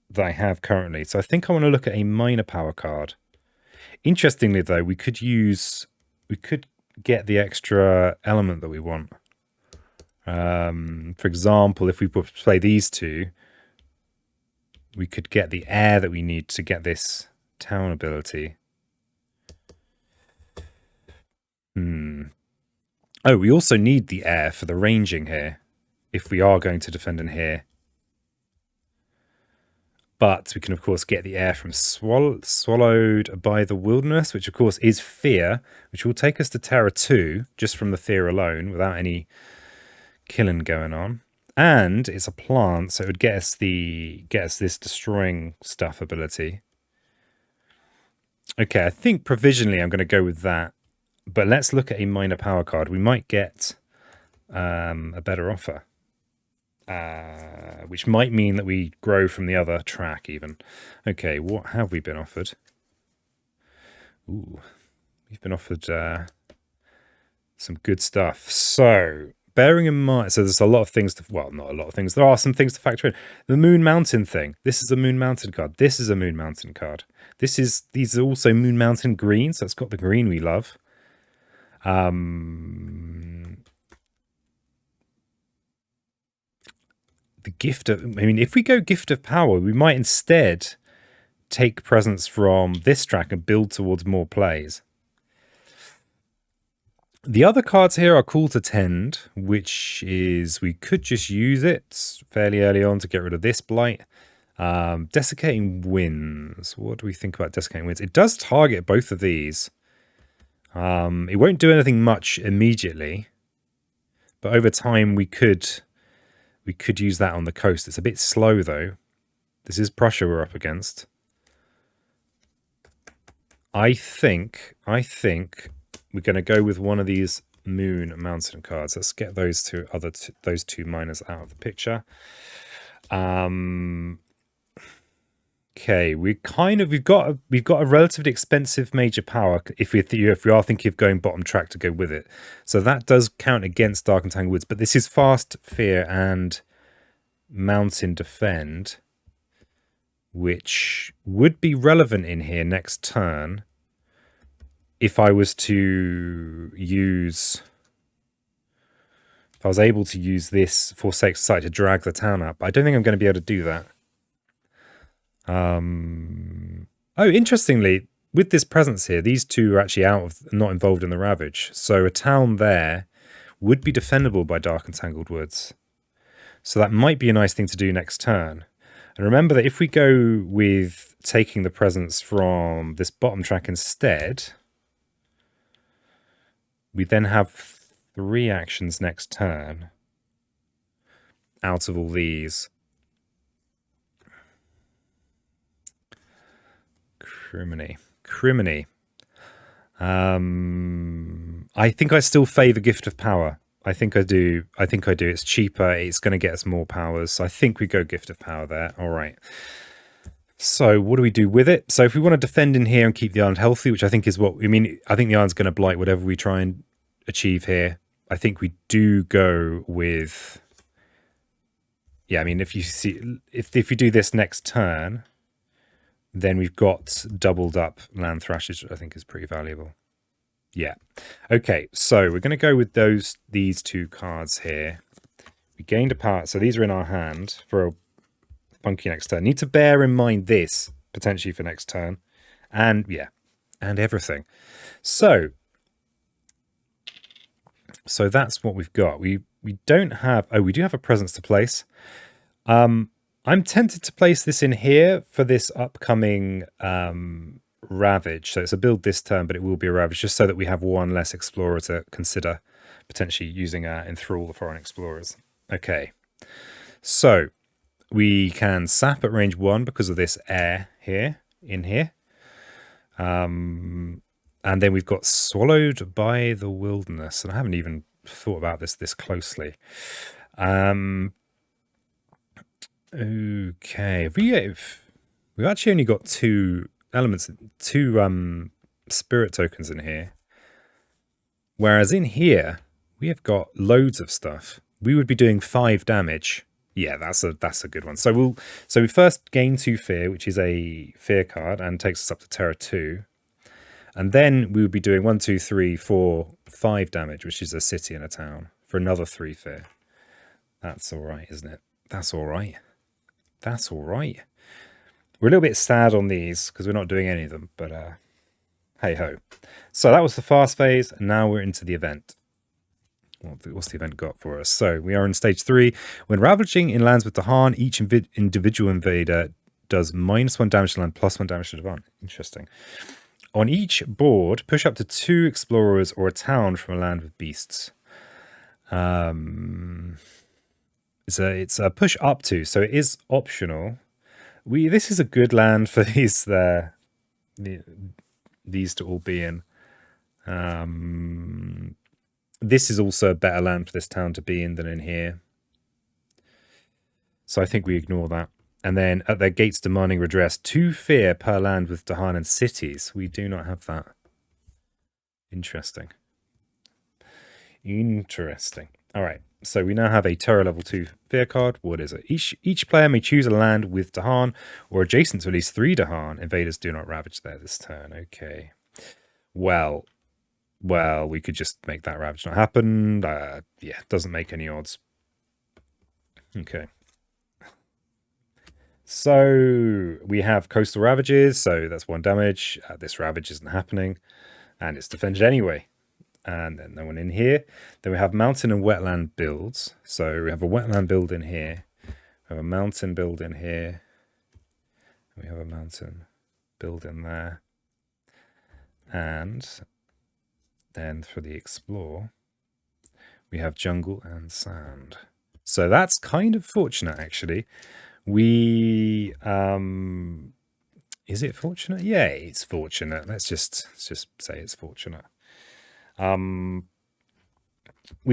that I have currently. So I think I want to look at a minor power card. Interestingly, though, we could get the extra element that we want. For example, if we play these 2, we could get the air that we need to get this town ability. Oh, we also need the air for the ranging here, if we are going to defend in here. But we can, of course, get the air from Swallowed by the Wilderness, which, of course, is Fear, which will take us to Terror 2, just from the Fear alone, without any killing going on. And it's a plant, so it would get us this Destroying Stuff ability. Okay, I think provisionally I'm going to go with that. But let's look at a minor power card. We might get a better offer. Which might mean that we grow from the other track even. Okay, what have we been offered? Ooh, we've been offered some good stuff. So, bearing in mind, so there's a lot of things to, well, not a lot of things. There are some things to factor in. The Moon Mountain thing. This is a Moon Mountain card. This is a Moon Mountain card. These are also Moon Mountain green, so it's got the green we love. The gift of, I mean, if we go Gift of Power, we might instead take presence from this track and build towards more plays. The other cards here are Call to Tend, which is, we could just use it fairly early on to get rid of this blight. Desiccating Winds. What do we think about Desiccating Winds? It does target both of these. It won't do anything much immediately, but over time we could use that on the coast. It's a bit slow though. This is Prussia we're up against. I think we're going to go with one of these moon mountain cards. Let's get those those two miners out of the picture. Okay, we've got a relatively expensive major power if we are thinking of going bottom track to go with it. So that does count against Dark and Tangled Woods, but this is fast, fear, and mountain defend, which would be relevant in here next turn if I was able to use this Forsake Society to drag the town up. I don't think I'm going to be able to do that. Oh, interestingly, with this presence here, these two are actually not involved in the Ravage. So a town there would be defendable by Dark and Tangled Woods. So that might be a nice thing to do next turn. And remember that if we go with taking the presence from this bottom track instead, we then have 3 actions next turn out of all these. Criminy. I think I still favour Gift of Power. I think I do. It's cheaper. It's going to get us more powers. So I think we go Gift of Power there. All right. So what do we do with it? So if we want to defend in here and keep the island healthy, which I think is what... I mean, I think the island's going to blight whatever we try and achieve here. I think we do go with... Yeah, I mean, if you see... If you do this next turn, then we've got doubled up land thrashes, which I think is pretty valuable. Yeah. Okay, so we're going to go with these 2 cards here. We gained a power, so these are in our hand for a funky next turn. Need to bear in mind this potentially for next turn, and yeah, and everything. So that's what we've got. We don't have. Oh, we do have a presence to place. I'm tempted to place this in here for this upcoming Ravage. So it's a build this turn, but it will be a Ravage, just so that we have one less explorer to consider potentially using enthrall the foreign explorers. Okay, so we can sap at range 1 because of this air here in here, and then we've got swallowed by the wilderness, and I haven't even thought about this closely. Okay, we've actually only got 2 elements, 2 spirit tokens in here, whereas in here we have got loads of stuff. We would be doing 5 damage. Yeah, that's a good one. So we first gain 2 fear, which is a fear card and takes us up to Terror 2, and then we would be doing 1, 2, 3, 4, 5 damage, which is a city and a town for another 3 fear. That's all right, isn't it? That's all right. That's all right. We're a little bit sad on these because we're not doing any of them, but hey ho. So that was the fast phase, and now we're into the event. What's the event got for us? So we are in stage 3. When ravaging in lands with Dahan, each individual invader does -1 damage to land, +1 damage to Dahan. Interesting. On each board, push up to 2 explorers or a town from a land with beasts. It's a push up to, so it is optional. This is a good land for these to all be in. This is also a better land for this town to be in than in here. So I think we ignore that. And then at their gates demanding redress, 2 fear per land with Dahan and cities. We do not have that. Interesting. All right. So we now have a Terror level 2 fear card. What is it? Each player may choose a land with Dahan or adjacent to at least 3 Dahan. Invaders do not ravage there this turn. Okay. Well, we could just make that Ravage not happen. Yeah, doesn't make any odds. Okay. So we have Coastal Ravages, so that's 1 damage. This Ravage isn't happening, and it's defended anyway. And then no one in here. Then we have Mountain and Wetland builds. So we have a Wetland build in here. We have a Mountain build in here. We have a Mountain build in there. And then for the Explore, we have Jungle and Sand. So that's kind of fortunate, actually. Is it fortunate? Yeah, it's fortunate. Let's just say it's fortunate. We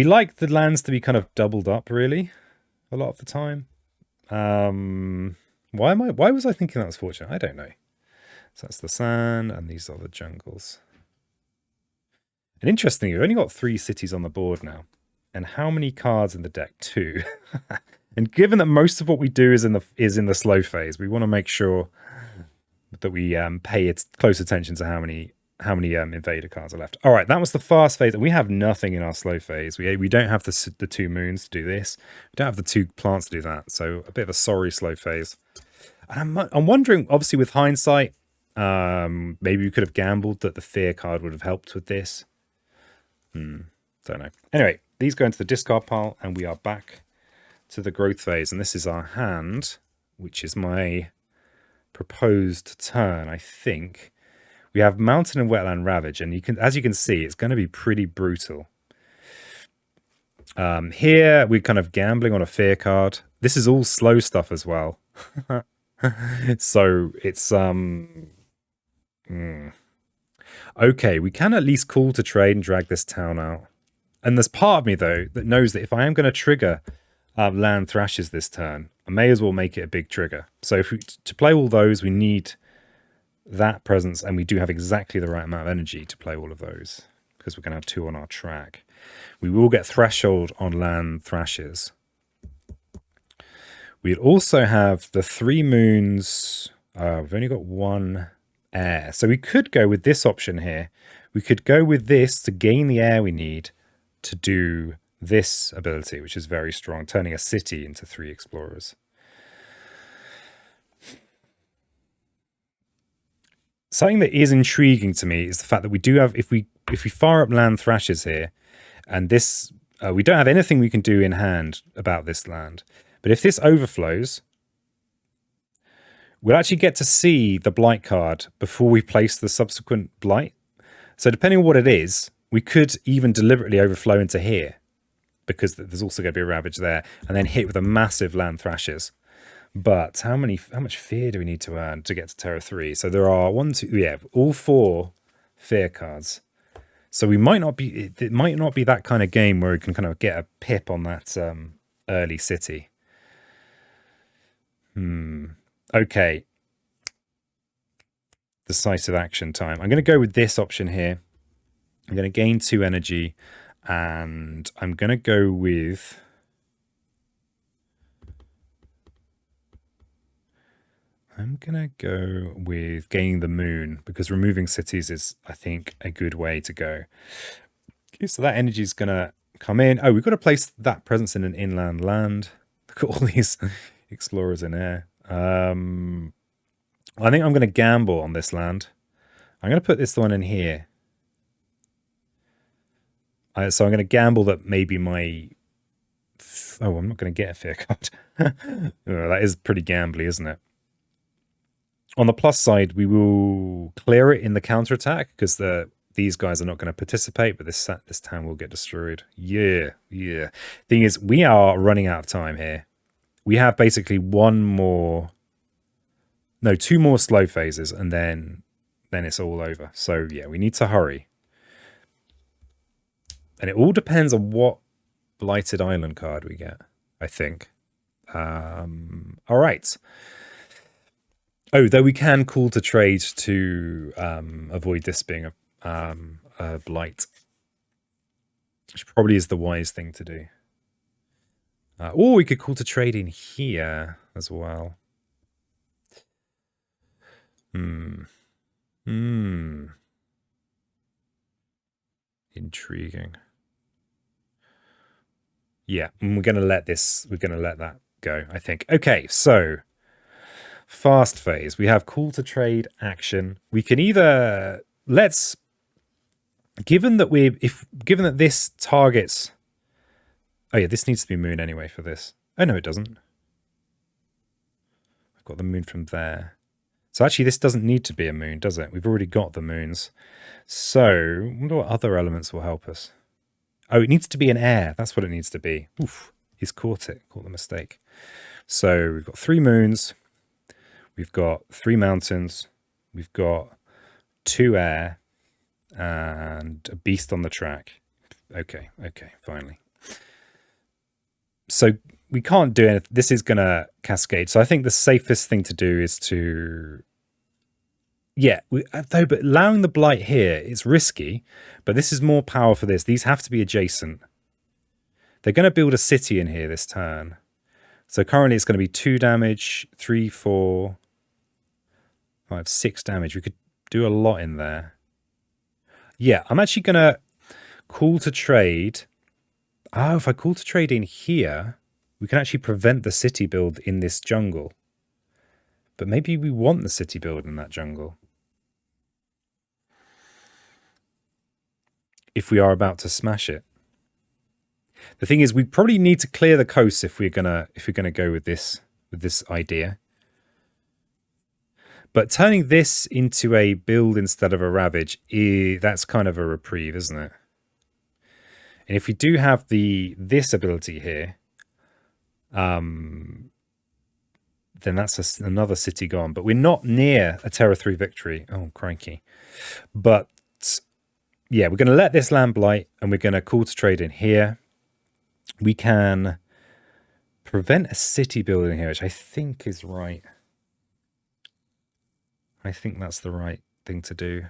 like the lands to be kind of doubled up, really, a lot of the time. Why was I thinking that was fortunate? I don't know. So that's the sand, and these are the jungles. And interestingly, we've only got 3 cities on the board now. And how many cards in the deck? 2. And given that most of what we do is in the slow phase, we want to make sure that we pay close attention to how many invader cards are left. All right, that was the fast phase. We have nothing in our slow phase. We don't have the 2 moons to do this. We don't have the 2 plants to do that. So a bit of a sorry slow phase. And I'm wondering, obviously with hindsight, maybe we could have gambled that the fear card would have helped with this. Don't know. Anyway, these go into the discard pile, and we are back to the growth phase. And this is our hand, which is my proposed turn, I think. We have mountain and wetland ravage, and as you can see, it's going to be pretty brutal. Here we're kind of gambling on a fear card. This is all slow stuff as well. So it's okay, we can at least call to trade and drag this town out. And there's part of me, though, that knows that if I am going to trigger land thrashes this turn, I may as well make it a big trigger. So to play all those, we need that presence, and we do have exactly the right amount of energy to play all of those, because we're going to have 2 on our track. We will get threshold on land thrashes. We'd also have the 3 moons. We've only got 1 air. So we could go with this option here. We could go with this to gain the air we need to do this ability, which is very strong, turning a city into 3 explorers. Something that is intriguing to me is the fact that we do have, if we fire up land thrashes here, and this, we don't have anything we can do in hand about this land. But if this overflows, we'll actually get to see the blight card before we place the subsequent blight. So depending on what it is, we could even deliberately overflow into here, because there's also going to be a ravage there, and then hit with a massive land thrashes. But how much fear do we need to earn to get to Terra 3? So there are all 4 fear cards. So it might not be that kind of game where we can kind of get a pip on that early city. Okay. Decisive action time. I'm going to go with this option here. I'm going to gain 2 energy, and I'm going to go with gaining the moon, because removing cities is, I think, a good way to go. Okay, so that energy is going to come in. Oh, we've got to place that presence in an inland land. Look at all these explorers in air. I think I'm going to gamble on this land. I'm going to put this one in here. So I'm going to gamble that maybe my... Oh, I'm not going to get a fear card. That is pretty gambly, isn't it? On the plus side, we will clear it in the counterattack, because these guys are not going to participate, but this town will get destroyed. Yeah. Thing is, we are running out of time here. We have basically 2 more slow phases, and then it's all over. So yeah, we need to hurry. And it all depends on what Blighted Island card we get, I think. All right. Oh, though we can call to trade to avoid this being a blight, which probably is the wise thing to do. Or we could call to trade in here as well. Intriguing. Yeah, we're going to let that go, I think. Okay, so fast phase. We have call to trade action. We can either given that this targets... Oh yeah, this needs to be moon anyway for this. Oh no, it doesn't. I've got the moon from there. So actually this doesn't need to be a moon, does it? We've already got the moons. So I wonder what other elements will help us. Oh, it needs to be an air. That's what it needs to be. Oof, he's caught it. Caught the mistake. So we've got 3 moons. We've got 3 mountains. We've got 2 air. And a beast on the track. Okay, finally. So we can't do anything. This is going to cascade. So I think the safest thing to do is to... Yeah, though, but allowing the blight here is risky, but this is more power for this. These have to be adjacent. They're going to build a city in here this turn. So currently it's going to be 2 damage, 3, 4, 5, 6 damage. We could do a lot in there. Yeah, I'm actually going to call to trade. Oh, if I call to trade in here, we can actually prevent the city build in this jungle. But maybe we want the city build in that jungle. If we are about to smash it. The thing is, we probably need to clear the coast if we're gonna go with this idea. But turning this into a build instead of a Ravage, that's kind of a reprieve, isn't it? And if we do have this ability here, then that's another city gone. But we're not near a Terra 3 victory. Oh, crikey. But yeah, we're going to let this land blight, and we're going to call to trade in here. We can prevent a city building here, which I think is right. I think that's the right thing to do.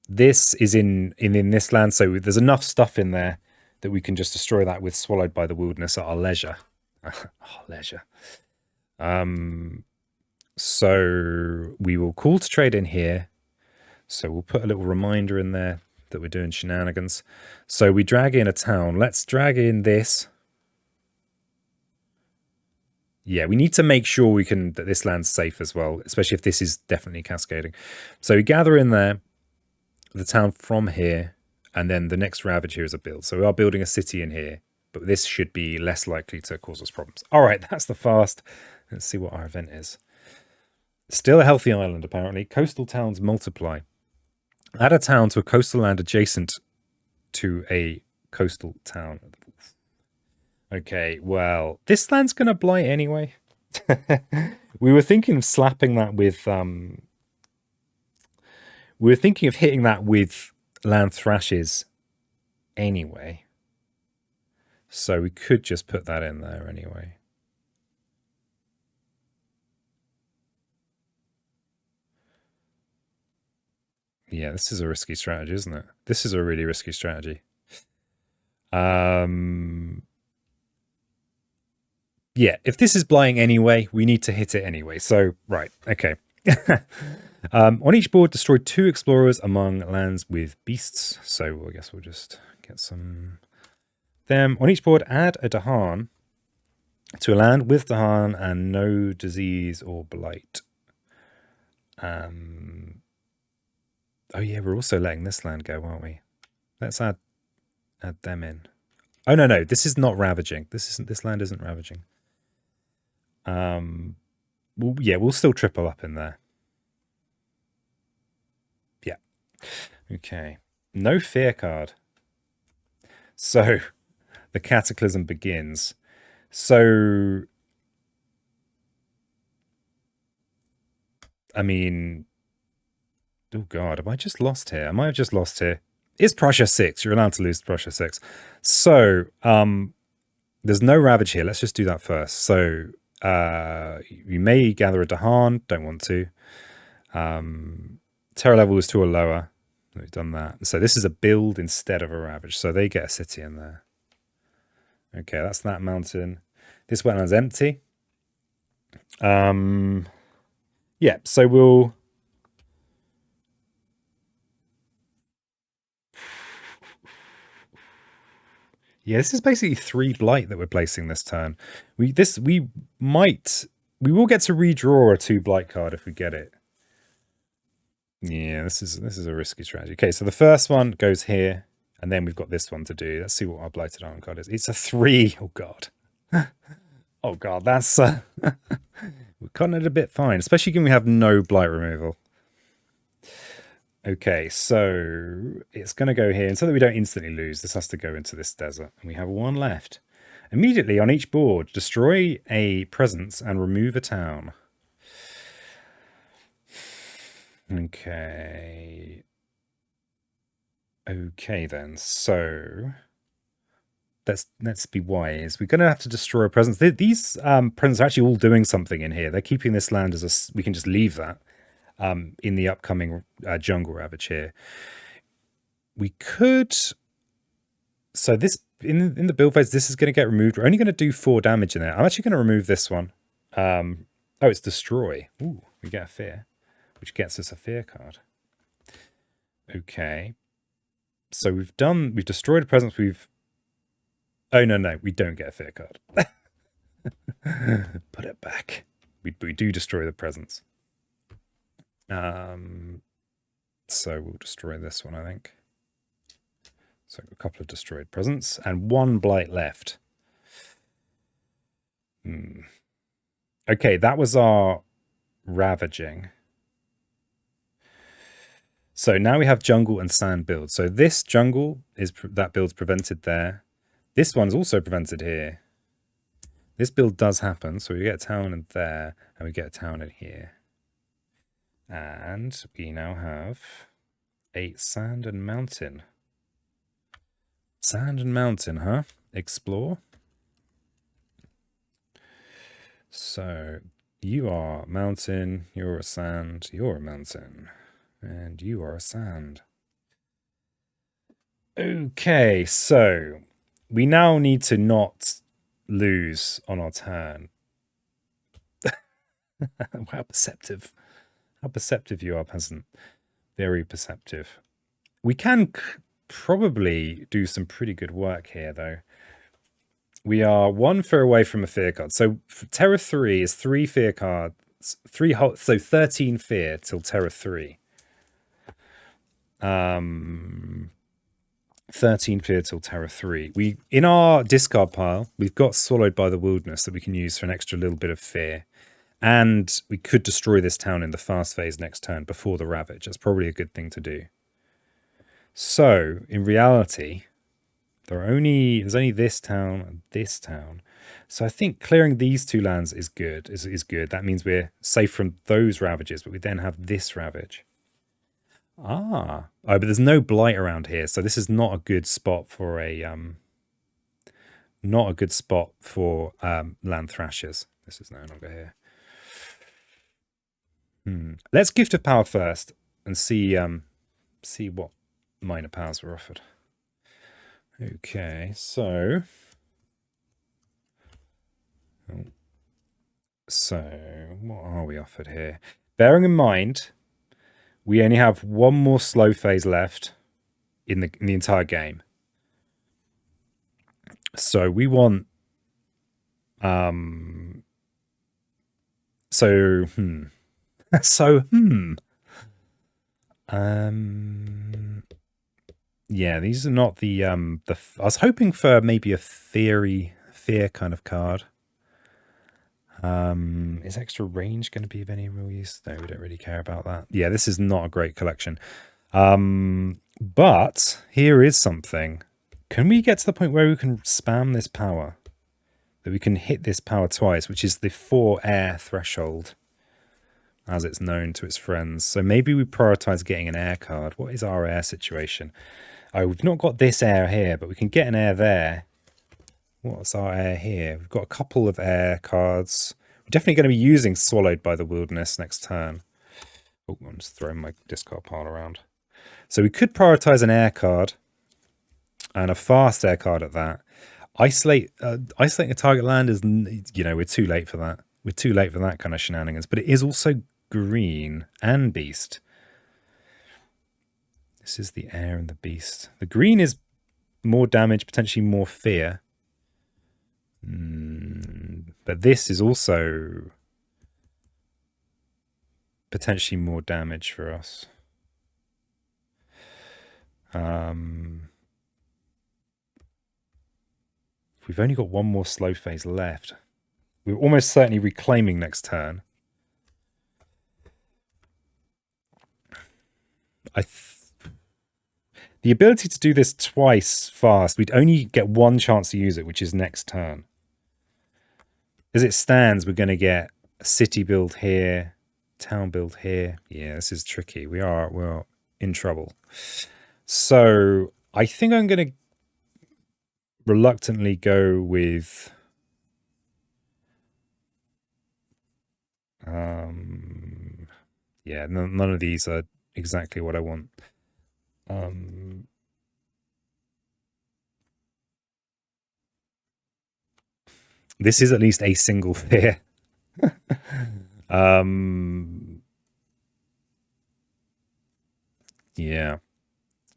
This is in this land, so there's enough stuff in there that we can just destroy that with Swallowed by the Wilderness at our leisure. Our leisure. So we will call to trade in here. So we'll put a little reminder in there that we're doing shenanigans. So we drag in a town. Let's drag in this. Yeah, we need to make sure that this land's safe as well, especially if this is definitely cascading. So we gather in there, the town from here, and then the next Ravage here is a build. So we are building a city in here, but this should be less likely to cause us problems. All right, that's the fast. Let's see what our event is. Still a healthy island, apparently. Coastal towns multiply. Add a town to a coastal land adjacent to a coastal town. Okay, well, this land's going to blight anyway. We were thinking of slapping that with... we were thinking of hitting that with land thrashes anyway. So we could just put that in there anyway. Yeah, this is a risky strategy, isn't it? This is a really risky strategy. Yeah, if this is blighting anyway, we need to hit it anyway. So, right, okay. On each board, destroy 2 explorers among lands with beasts. So I guess we'll just get some them. On each board, add a Dahan to a land with Dahan and no disease or blight. Oh yeah, we're also letting this land go, aren't we? Let's add them in. Oh no, this is not ravaging. This land isn't ravaging. We'll still triple up in there. Yeah. Okay. No fear card. So the cataclysm begins. So I mean, oh god, have I just lost here? I might have just lost here. It's Prussia 6. You're allowed to lose Prussia 6. So there's no Ravage here. Let's just do that first. So you may gather a Dahan. Don't want to. Terror level is 2 or lower. We've done that. So this is a build instead of a Ravage. So they get a city in there. Okay, that's that mountain. This wetland's empty. Yeah, so we'll... Yeah, this is basically 3 blight that we're placing this turn. We will get to redraw a 2 blight card if we get it. Yeah, this is a risky strategy. Okay, so the first one goes here, and then we've got this one to do. Let's see what our blighted iron card is. It's a 3. Oh god. Oh god, that's we're cutting it a bit fine, especially given we have no blight removal. Okay, so it's going to go here. And so that we don't instantly lose, this has to go into this desert. And we have 1 left. Immediately on each board, destroy a presence and remove a town. Okay. Okay then. So let's be wise. We're going to have to destroy a presence. These presents are actually all doing something in here. They're keeping this land as we can just leave that in the upcoming jungle ravage here. We could. So this in the build phase, this is going to get removed. We're only going to do 4 damage in there. I'm actually going to remove this one. Oh, it's destroy. Ooh, we get a fear, which gets us a fear card. Okay. So we've destroyed a presence. Oh no, we don't get a fear card. Put it back. We do destroy the presence. So we'll destroy this one, I think. So a couple of destroyed presents and 1 blight left. Okay, that was our ravaging. So now we have jungle and sand build. So this jungle that build's prevented there. This one's also prevented here. This build does happen. So we get a town in there and we get a town in here. And we now have 8 sand and mountain. Sand and mountain, huh? Explore. So you are mountain, you're a sand, you're a mountain, and you are a sand. Okay, so we now need to not lose on our turn. How perceptive. How perceptive you are, peasant. Very perceptive. We can probably do some pretty good work here, though. We are 1 fear away from a fear card. So Terror 3 is 3 fear cards. So 13 fear till Terror 3. 13 fear till Terror 3. In our discard pile, we've got Swallowed by the Wilderness that we can use for an extra little bit of fear. And we could destroy this town in the fast phase next turn before the Ravage. That's probably a good thing to do. So, in reality, there's only this town and this town. So I think clearing these 2 lands is good. Is good. That means we're safe from those ravages, but we then have this ravage. Oh, but there's no blight around here, so this is not a good spot for land thrashers. This is no longer here. Let's gift of power first and see what minor powers were offered. Okay, so what are we offered here? Bearing in mind, we only have 1 more slow phase left in the entire game. So we want yeah, these are not the I was hoping for maybe a fear kind of card. Is extra range going to be of any real use? No, we don't really care about that. Yeah, this is not a great collection. But here is something. Can we get to the point where we can spam this power? That we can hit this power twice, which is the 4 air threshold, as it's known to its friends. So maybe we prioritize getting an air card. What is our air situation? Oh, we've not got this air here, but we can get an air there. What's our air here? We've got a couple of air cards. We're definitely going to be using Swallowed by the Wilderness next turn. Oh, I'm just throwing my discard pile around. So we could prioritize an air card and a fast air card at that. Isolating a target land is, we're too late for that. We're too late for that kind of shenanigans. But it is also green and beast. This is the air and the beast. The green is more damage, potentially more fear. But this is also potentially more damage for us. We've only got 1 more slow phase left. We're almost certainly reclaiming next turn. The ability to do this twice fast, we'd only get 1 chance to use it, which is next turn. As it stands, we're going to get a city build here, Town build here. Yeah, this is tricky. We're in trouble. So I think I'm going to reluctantly go with yeah, none of these are exactly what I want. This is at least a single fear. Yeah.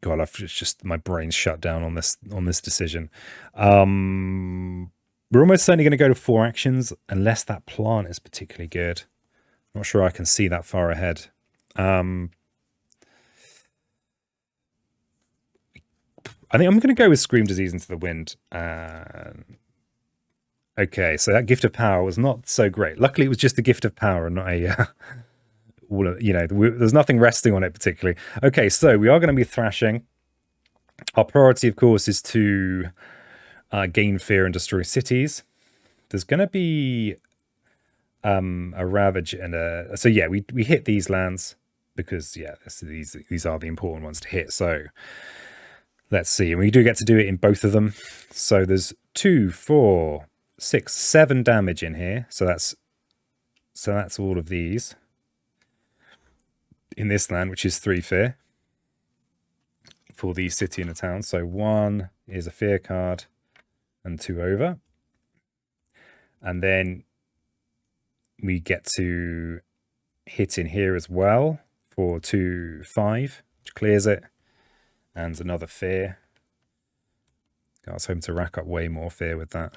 God, I've just my brain's shut down on this decision. We're almost certainly going to go to 4 actions unless that plant is particularly good. I'm not sure I can see that far ahead. I think I'm going to go with Scream Disease into the Wind. Okay, so that Gift of Power was not so great. Luckily, it was just the Gift of Power and not a... there's nothing resting on it particularly. Okay, so we are going to be thrashing. Our priority, of course, is to gain fear and destroy cities. There's going to be a Ravage and a... So yeah, we hit these lands because, yeah, these are the important ones to hit. So let's see. And we do get to do it in both of them. So there's 2, 4, 6, 7 damage in here. So that's all of these in this land, which is 3 fear for the city and the town. So 1 is a fear card and 2 over. And then we get to hit in here as well for 2, 5, which clears it. And another fear. I was hoping to rack up way more fear with that.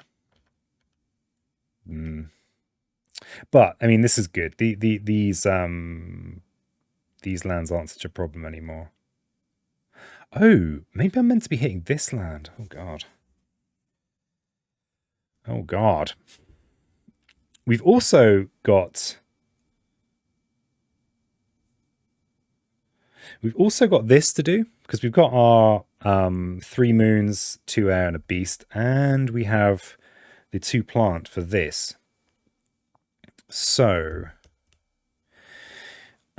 But I mean, this is good. These lands aren't such a problem anymore. Oh, maybe I'm meant to be hitting this land. Oh god. Oh god. We've also got this to do, because we've got our 3 moons, 2 air, and a beast, and we have the 2 plant for this. So,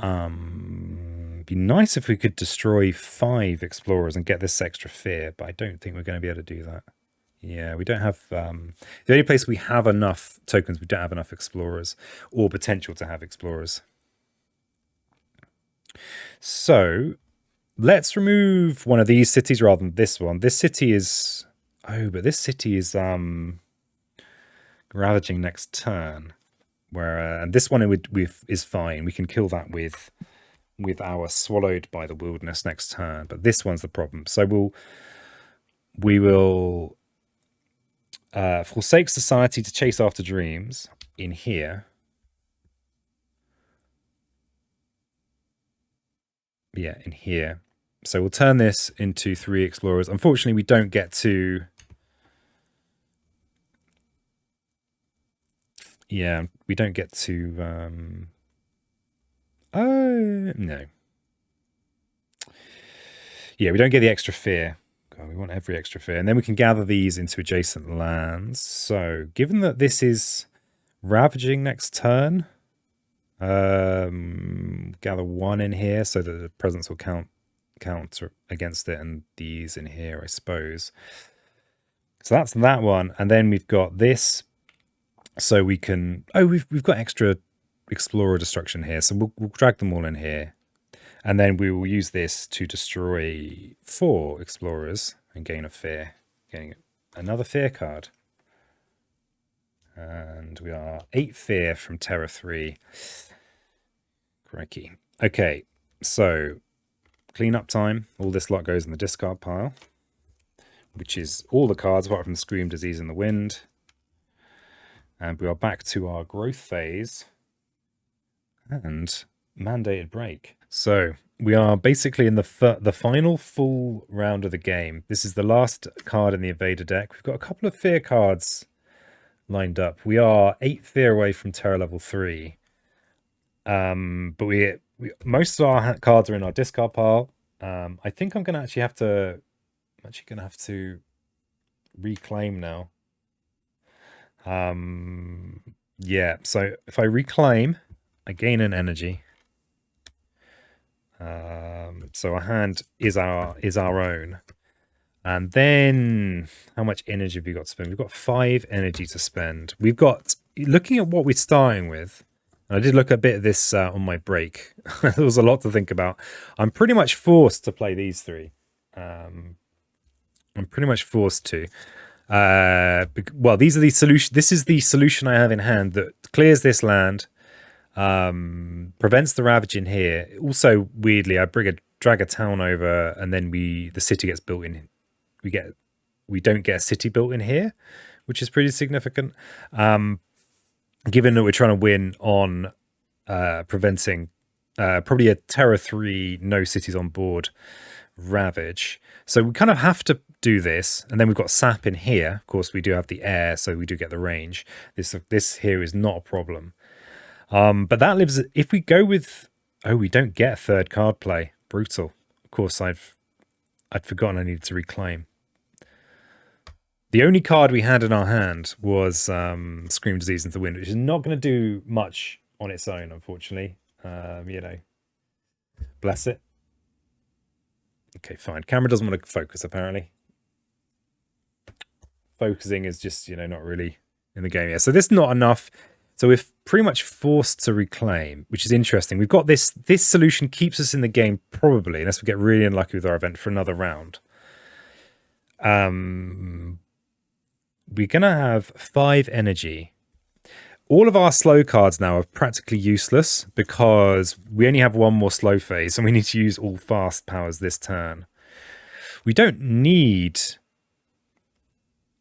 be nice if we could destroy 5 explorers and get this extra fear, but I don't think we're going to be able to do that. Yeah, we don't have... the only place we have enough tokens, we don't have enough explorers, or potential to have explorers. So, let's remove one of these cities rather than this one. This city is... Oh, but this city is ravaging next turn. Where and this one is fine. We can kill that with our Swallowed by the Wilderness next turn. But this one's the problem. So we will forsake society to chase after dreams in here. Yeah, in here. So we'll turn this into 3 explorers. Unfortunately, we don't get to... Yeah, we don't get to... Oh, no. Yeah, we don't get the extra fear. God, we want every extra fear. And then we can gather these into adjacent lands. So, given that this is ravaging next turn, gather 1 in here so that the presence will count against it, and these in here, I suppose. So that's that one. And then we've got this. So we can... Oh, we've got extra explorer destruction here. So we'll drag them all in here. And then we will use this to destroy 4 explorers and gain a fear. Getting another fear card. And we are 8 fear from Terror 3. Crikey. Okay, so cleanup time. All this lot goes in the discard pile, which is all the cards apart from Scream Disease in the Wind. And we are back to our growth phase and mandated break. So we are basically in the final full round of the game. This is the last card in the Invader deck. We've got a couple of fear cards lined up. We are 8 fear away from Terror level 3. But we most of our cards are in our discard pile. I think I'm going to actually have to... I'm actually going to have to reclaim now. Yeah, so if I reclaim, I gain an energy. So our hand is our own. And then how much energy have we got to spend? We've got 5 energy to spend. We've got, looking at what we're starting with, and I did look a bit of this on my break. There was a lot to think about. I'm pretty much forced to play these 3. I'm pretty much forced to. Well, these are the solution. This is the solution I have in hand that clears this land, prevents the Ravage in here. Also, weirdly, I drag a town over, and then the city gets built in. We don't get a city built in here, which is pretty significant. Given that we're trying to win on preventing probably a Terror 3 no cities on board Ravage. So we kind of have to do this, and then we've got sap in here. Of course, we do have the air, so we do get the range. This here is not a problem. But that lives. If we go with, we don't get a 3rd card play. Brutal. Of course, I'd forgotten I needed to reclaim. The only card we had in our hand was Scream Disease into the Wind, which is not going to do much on its own, unfortunately. You know, bless it. Okay, fine. Camera doesn't want to focus, apparently. Focusing is just, you know, not really in the game yet. So this is not enough. So we're pretty much forced to reclaim, which is interesting. We've got this solution keeps us in the game, probably, unless we get really unlucky with our event for another round. We're going to have 5 energy. All of our slow cards now are practically useless because we only have 1 more slow phase, and we need to use all fast powers this turn. We don't need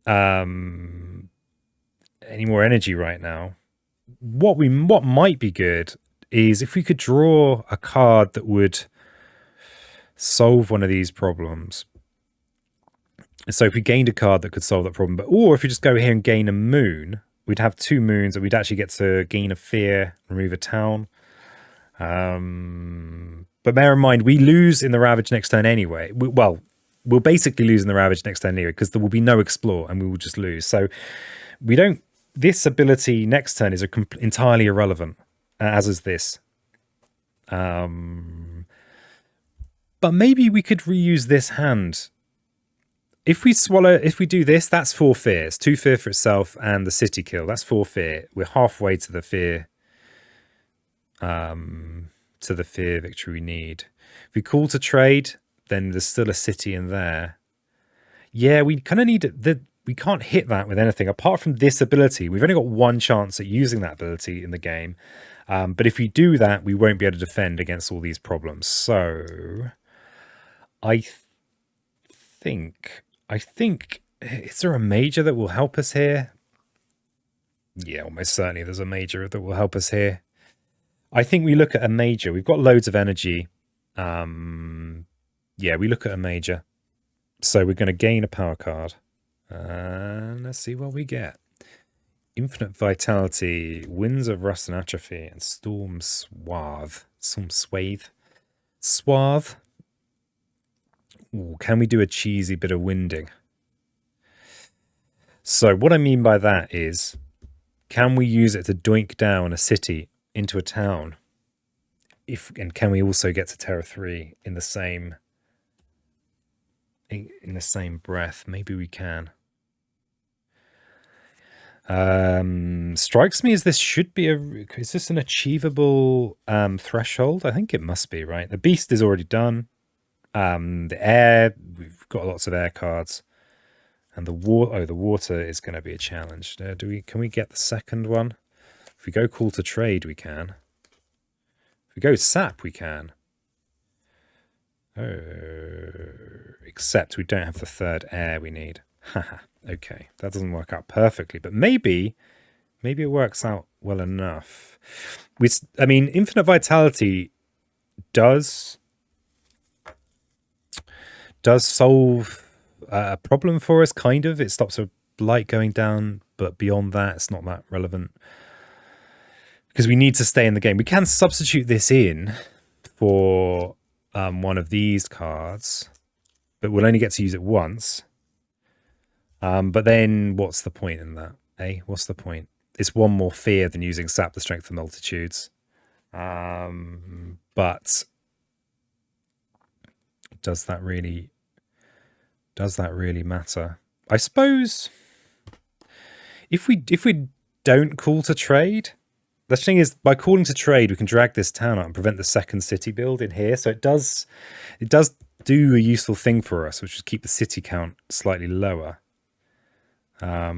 any more energy right now. What might be good is if we could draw a card that would solve one of these problems. So if we gained a card that could solve that problem, or if we just go here and gain a moon, we'd have 2 moons, and we'd actually get to gain a fear, remove a town. But bear in mind, we lose in the Ravage next turn anyway. We'll basically lose in the Ravage next turn anyway, because there will be no explore, and we will just lose. So we don't. This ability next turn is entirely irrelevant, as is this. But maybe we could reuse this hand. If we do this, that's 4 fears. 2 fear for itself and the city kill. That's 4 fear. We're halfway to the fear. To the fear victory we need. If we call to trade, then there's still a city in there. Yeah, we kind of need we can't hit that with anything apart from this ability. We've only got 1 chance at using that ability in the game. But if we do that, we won't be able to defend against all these problems. So I think, is there a major that will help us here? Yeah, almost certainly there's a major that will help us here. I think we look at a major. We've got loads of energy. Yeah, we look at a major. So we're going to gain a power card. And let's see what we get. Infinite Vitality, Winds of Rust and Atrophy, and Storm Swathe. Swath. Ooh, can we do a cheesy bit of winding? So what I mean by that is, can we use it to doink down a city into a town? And can we also get to Terror 3 in the same breath? Maybe we can. Strikes me as this should be is this an achievable threshold? I think it must be, right? The beast is already done. The air, we've got lots of air cards. And the water is going to be a challenge. Can we get the second one? If we go call to trade, we can. If we go sap, we can. Except we don't have the 3rd air we need. Haha. Okay, that doesn't work out perfectly, but maybe it works out well enough. I mean, Infinite Vitality does solve a problem for us, kind of. It stops a light going down, but beyond that, it's not that relevant. Because we need to stay in the game. We can substitute this in for one of these cards, but we'll only get to use it once. But then what's the point in that? What's the point? It's 1 more fear than using Sap the Strength of Multitudes. But does that really matter? I suppose if we don't call to trade, the thing is, by calling to trade, we can drag this town out and prevent the second city build in here. So it does do a useful thing for us, which is keep the city count slightly lower. I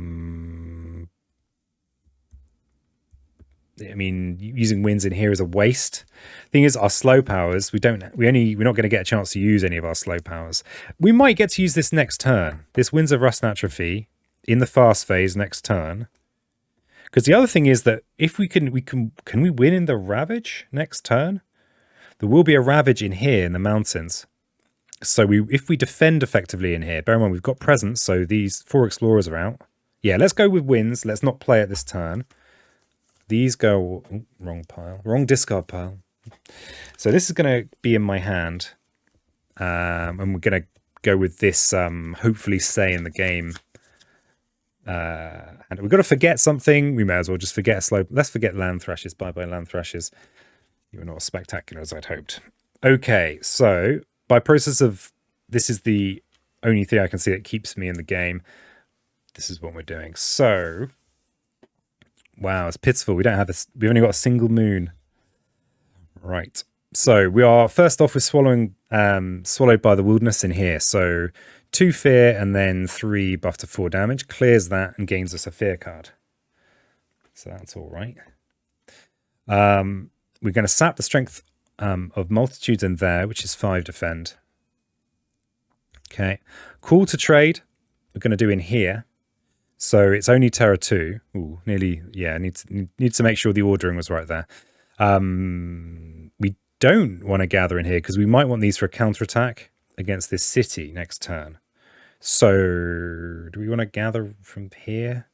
mean, using winds in here is a waste. Thing is, our slow powers, we're not going to get a chance to use any of our slow powers. We might get to use this next turn. This Winds of Rust and Atrophy in the fast phase next turn. Because the other thing is that if can we win in the Ravage next turn? There will be a Ravage in here in the mountains. So if we defend effectively in here, bear in mind we've got presence, so these 4 explorers are out. Yeah, let's go with winds. Let's not play it this turn. These go... Oh, wrong pile. Wrong discard pile. So this is going to be in my hand. And we're going to go with this, hopefully stay in the game. And we've got to forget something. We may as well just forget a slow... Let's forget land thrashes. Bye-bye land thrashes. You were not as spectacular as I'd hoped. Okay, so by process of... This is the only thing I can see that keeps me in the game. This is what we're doing. So... Wow, it's pitiful. We don't have this. We've only got a single moon. Right. So we are first off. We're swallowed by the wilderness in here. So 2 fear and then 3 buff to 4 damage clears that and gains us a fear card. So that's all right. We're going to sap the strength of multitudes in there, which is 5 defend. Okay. Call to trade. We're going to do in here. So it's only Terra 2. Ooh, nearly, yeah, need to make sure the ordering was right there. We don't want to gather in here because we might want these for a counterattack against this city next turn. So do we want to gather from here?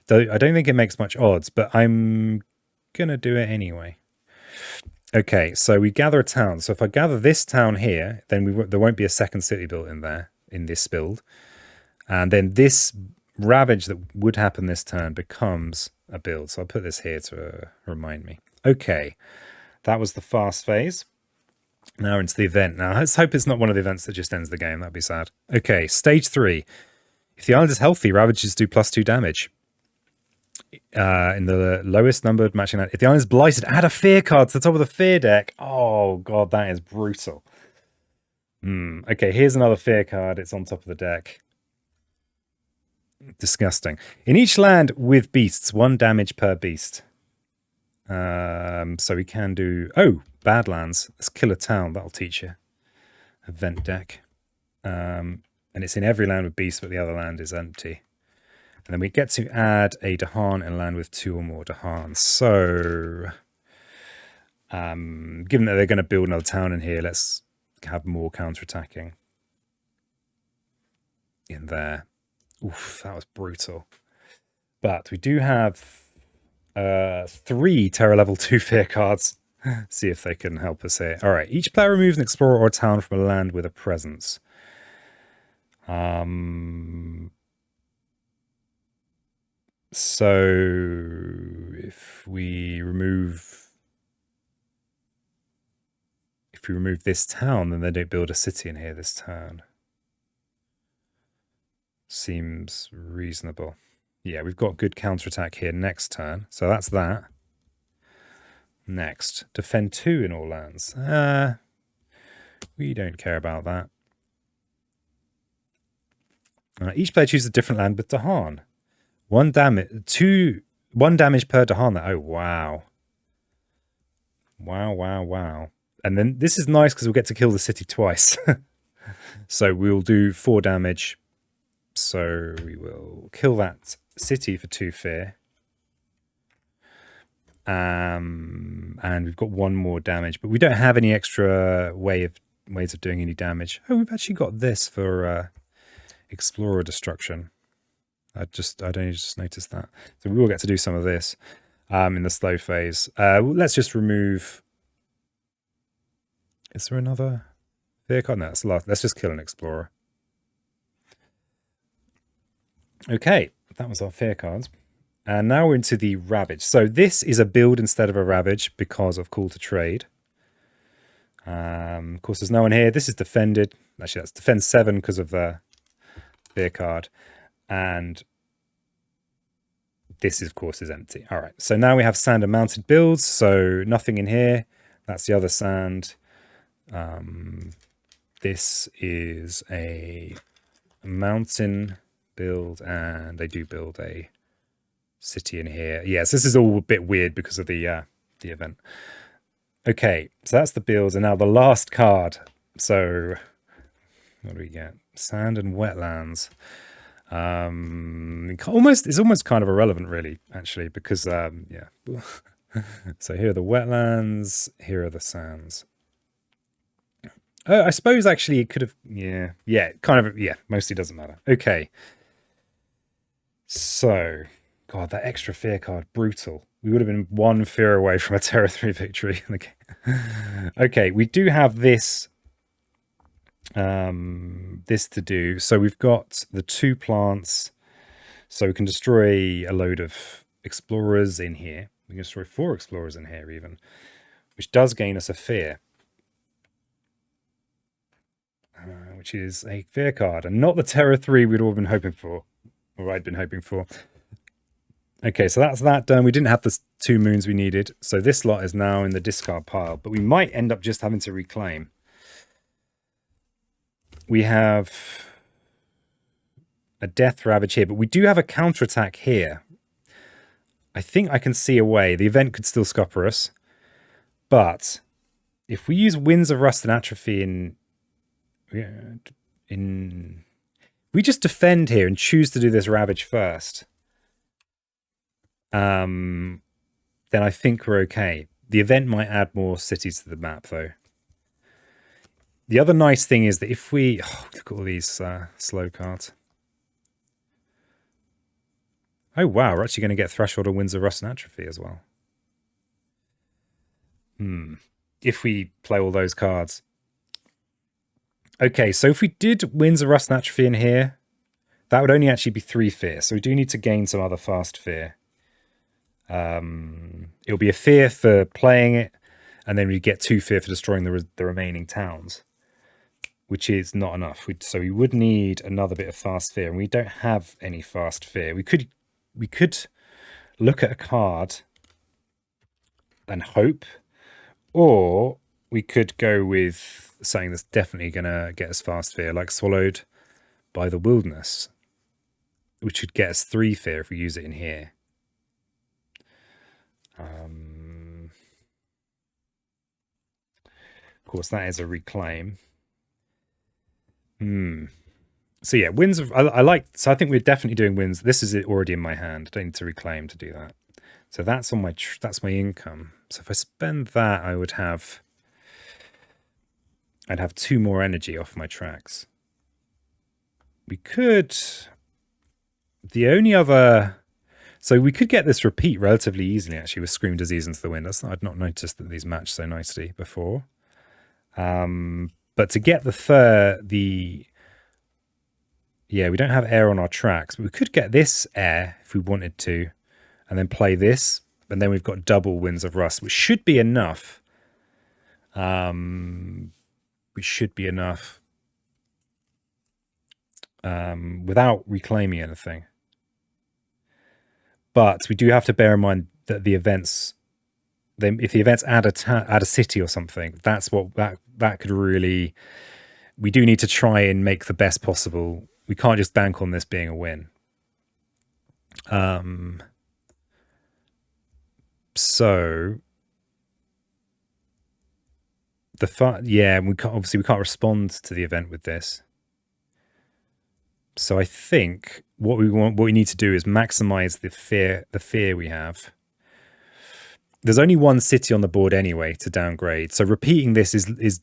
I don't think it makes much odds, but I'm going to do it anyway. Okay, so we gather a town. So if I gather this town here, then there won't be a second city built in there in this build. And then this... Ravage that would happen this turn becomes a build. So I'll put this here to remind me. Okay, that was the fast phase. Now into the event. Now let's hope it's not one of the events that just ends the game. That'd be sad. Okay, stage 3. If the island is healthy, Ravages do +2 damage. In the lowest numbered matching land. If the island is blighted, add a fear card to the top of the fear deck. Oh god, that is brutal. Okay, here's another fear card. It's on top of the deck. Disgusting. In each land with beasts, 1 damage per beast. So we can do... Oh, Badlands. Let's kill a town. That'll teach you. Event deck. And it's in every land with beasts, but the other land is empty. And then we get to add a Dahan in a land with 2 or more Dahans. So, given that they're going to build another town in here, let's have more counterattacking in there. Oof, that was brutal. But we do have 3 Terra level 2 fear cards. See if they can help us here. All right, each player removes an explorer or a town from a land with a presence. So if we remove this town, then they don't build a city in here this turn. Seems reasonable. Yeah, we've got good counterattack here next turn. So that's that. Next, defend 2 in all lands. We don't care about that. Each player chooses a different land with Dahan. 1 damage per Dahan. Oh, wow. Wow. And then this is nice because we'll get to kill the city twice. So we'll do 4 damage. So we will kill that city for 2 fear. And we've got 1 more damage, but we don't have any extra ways of doing any damage. Oh, we've actually got this for Explorer Destruction. I only just noticed that. So we will get to do some of this in the slow phase. Let's just remove... Is there another fear card? No, that's the last. Let's just kill an Explorer. Okay, that was our fear cards. And now we're into the Ravage. So this is a build instead of a Ravage because of Call to Trade. Of course, there's no one here. This is defended. Actually, that's defend 7 because of the fear card. And this, of course, is empty. All right. So now we have sand and mounted builds. So nothing in here. That's the other sand. This is a mountain build, and they do build a city in here. Yes, this is all a bit weird because of the event. Okay, so that's the builds, and now the last card. So what do we get? Sand and wetlands. It's almost kind of irrelevant, really, actually, because yeah. So here are the wetlands. Here are the sands. I suppose actually it could have, kind of, mostly doesn't matter. Okay. So, God, that extra fear card, brutal. We would have been 1 fear away from a Terror 3 victory. Okay, we do have this, this to do. So we've got the 2 plants. So we can destroy a load of explorers in here. We can destroy 4 explorers in here even, which does gain us a fear. Which is a fear card, and not the Terror 3 we'd all been hoping for, or I'd been hoping for. Okay, so that's that done. We didn't have the 2 moons we needed, so this lot is now in the discard pile, but we might end up just having to reclaim. We have a Death Ravage here, but we do have a counterattack here. I think I can see a way. The event could still scupper us, but if we use Winds of Rust and Atrophy we just defend here and choose to do this Ravage first, then I think we're okay. The event might add more cities to the map, though. The other nice thing is that if we... look at all these slow cards. Oh, wow. We're actually going to get Threshold of Winds of Rust and Atrophy as well. If we play all those cards. Okay, so if we did Winds of Rust and Atrophy in here, that would only actually be 3 fear. So we do need to gain some other fast fear. It'll be a fear for playing it, and then we get 2 fear for destroying the remaining towns, which is not enough. So we would need another bit of fast fear, and we don't have any fast fear. We could look at a card and hope, or we could go with something that's definitely going to get us fast fear, like Swallowed by the Wilderness, which should get us 3 fear if we use it in here. Of course, that is a reclaim. So yeah, Winds of... So I think we're definitely doing Winds. This is already in my hand. I don't need to reclaim to do that. So that's on that's my income. So if I spend that, I would have... I'd have 2 more energy off my tracks. We could... The only other... So we could get this repeat relatively easily, actually, with Scream Disease into the Wind. I'd not noticed that these match so nicely before. But to get yeah, we don't have air on our tracks, but we could get this air if we wanted to, and then play this, and then we've got double Winds of Rust, which should be enough. Which should be enough without reclaiming anything. But we do have to bear in mind that the events, if the events add a city or something, that's what that could really... We do need to try and make the best possible. We can't just bank on this being a win. So obviously we can't respond to the event with this. So I think what we need to do is maximize the fear we have. There's only 1 city on the board anyway to downgrade, so repeating this is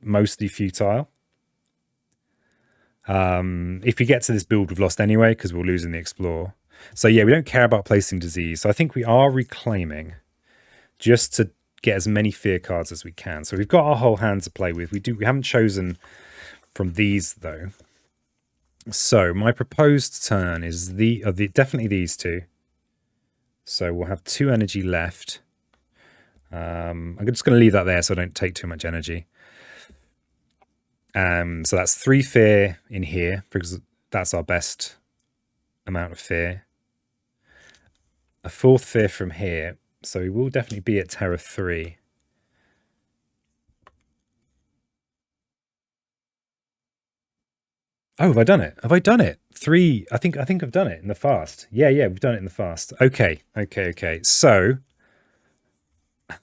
mostly futile. If we get to this build, we've lost anyway because we're losing the Explore. So yeah, we don't care about placing Disease. So I think we are reclaiming just to get as many fear cards as we can. So we've got our whole hand to play with. We haven't chosen from these though. So my proposed turn is definitely these 2. So we'll have 2 energy left. I'm just going to leave that there so I don't take too much energy. So that's 3 fear in here, because that's our best amount of fear. A 4th fear from here, so we will definitely be at terror 3. Oh, have I done it? Have I done it? 3. I think I've done it in the fast. Yeah, we've done it in the fast. Okay. So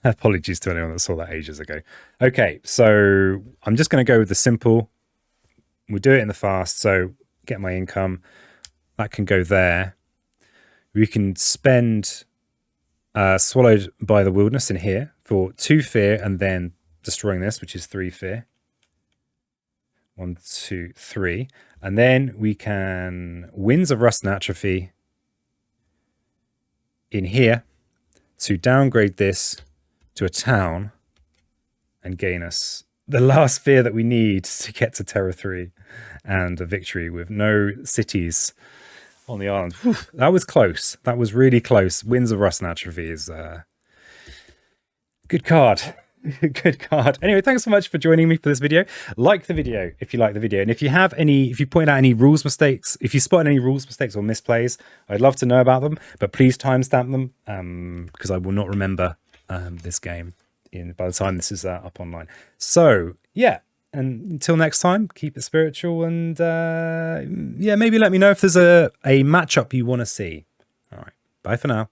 apologies to anyone that saw that ages ago. Okay, so I'm just going to go with the simple. We'll do it in the fast. So get my income. That can go there. We can spend Swallowed by the Wilderness in here for 2 fear and then destroying this, which is 3 fear. 1, 2, 3. And then we can Winds of Rust and Atrophy in here to downgrade this to a town and gain us the last fear that we need to get to Terror 3 and a victory with no cities on the island. Whew, that was close. That was really close. Winds of Rust and Atrophy is good card. Good card. Anyway, thanks so much for joining me for this video. Like the video if you like the video, and if you have any, if you point out any rules mistakes, if you spot any rules mistakes or misplays, I'd love to know about them. But please timestamp them because I will not remember this game by the time this is up online. So yeah, and until next time, keep it spiritual, and yeah, maybe let me know if there's a matchup you want to see. All right, bye for now.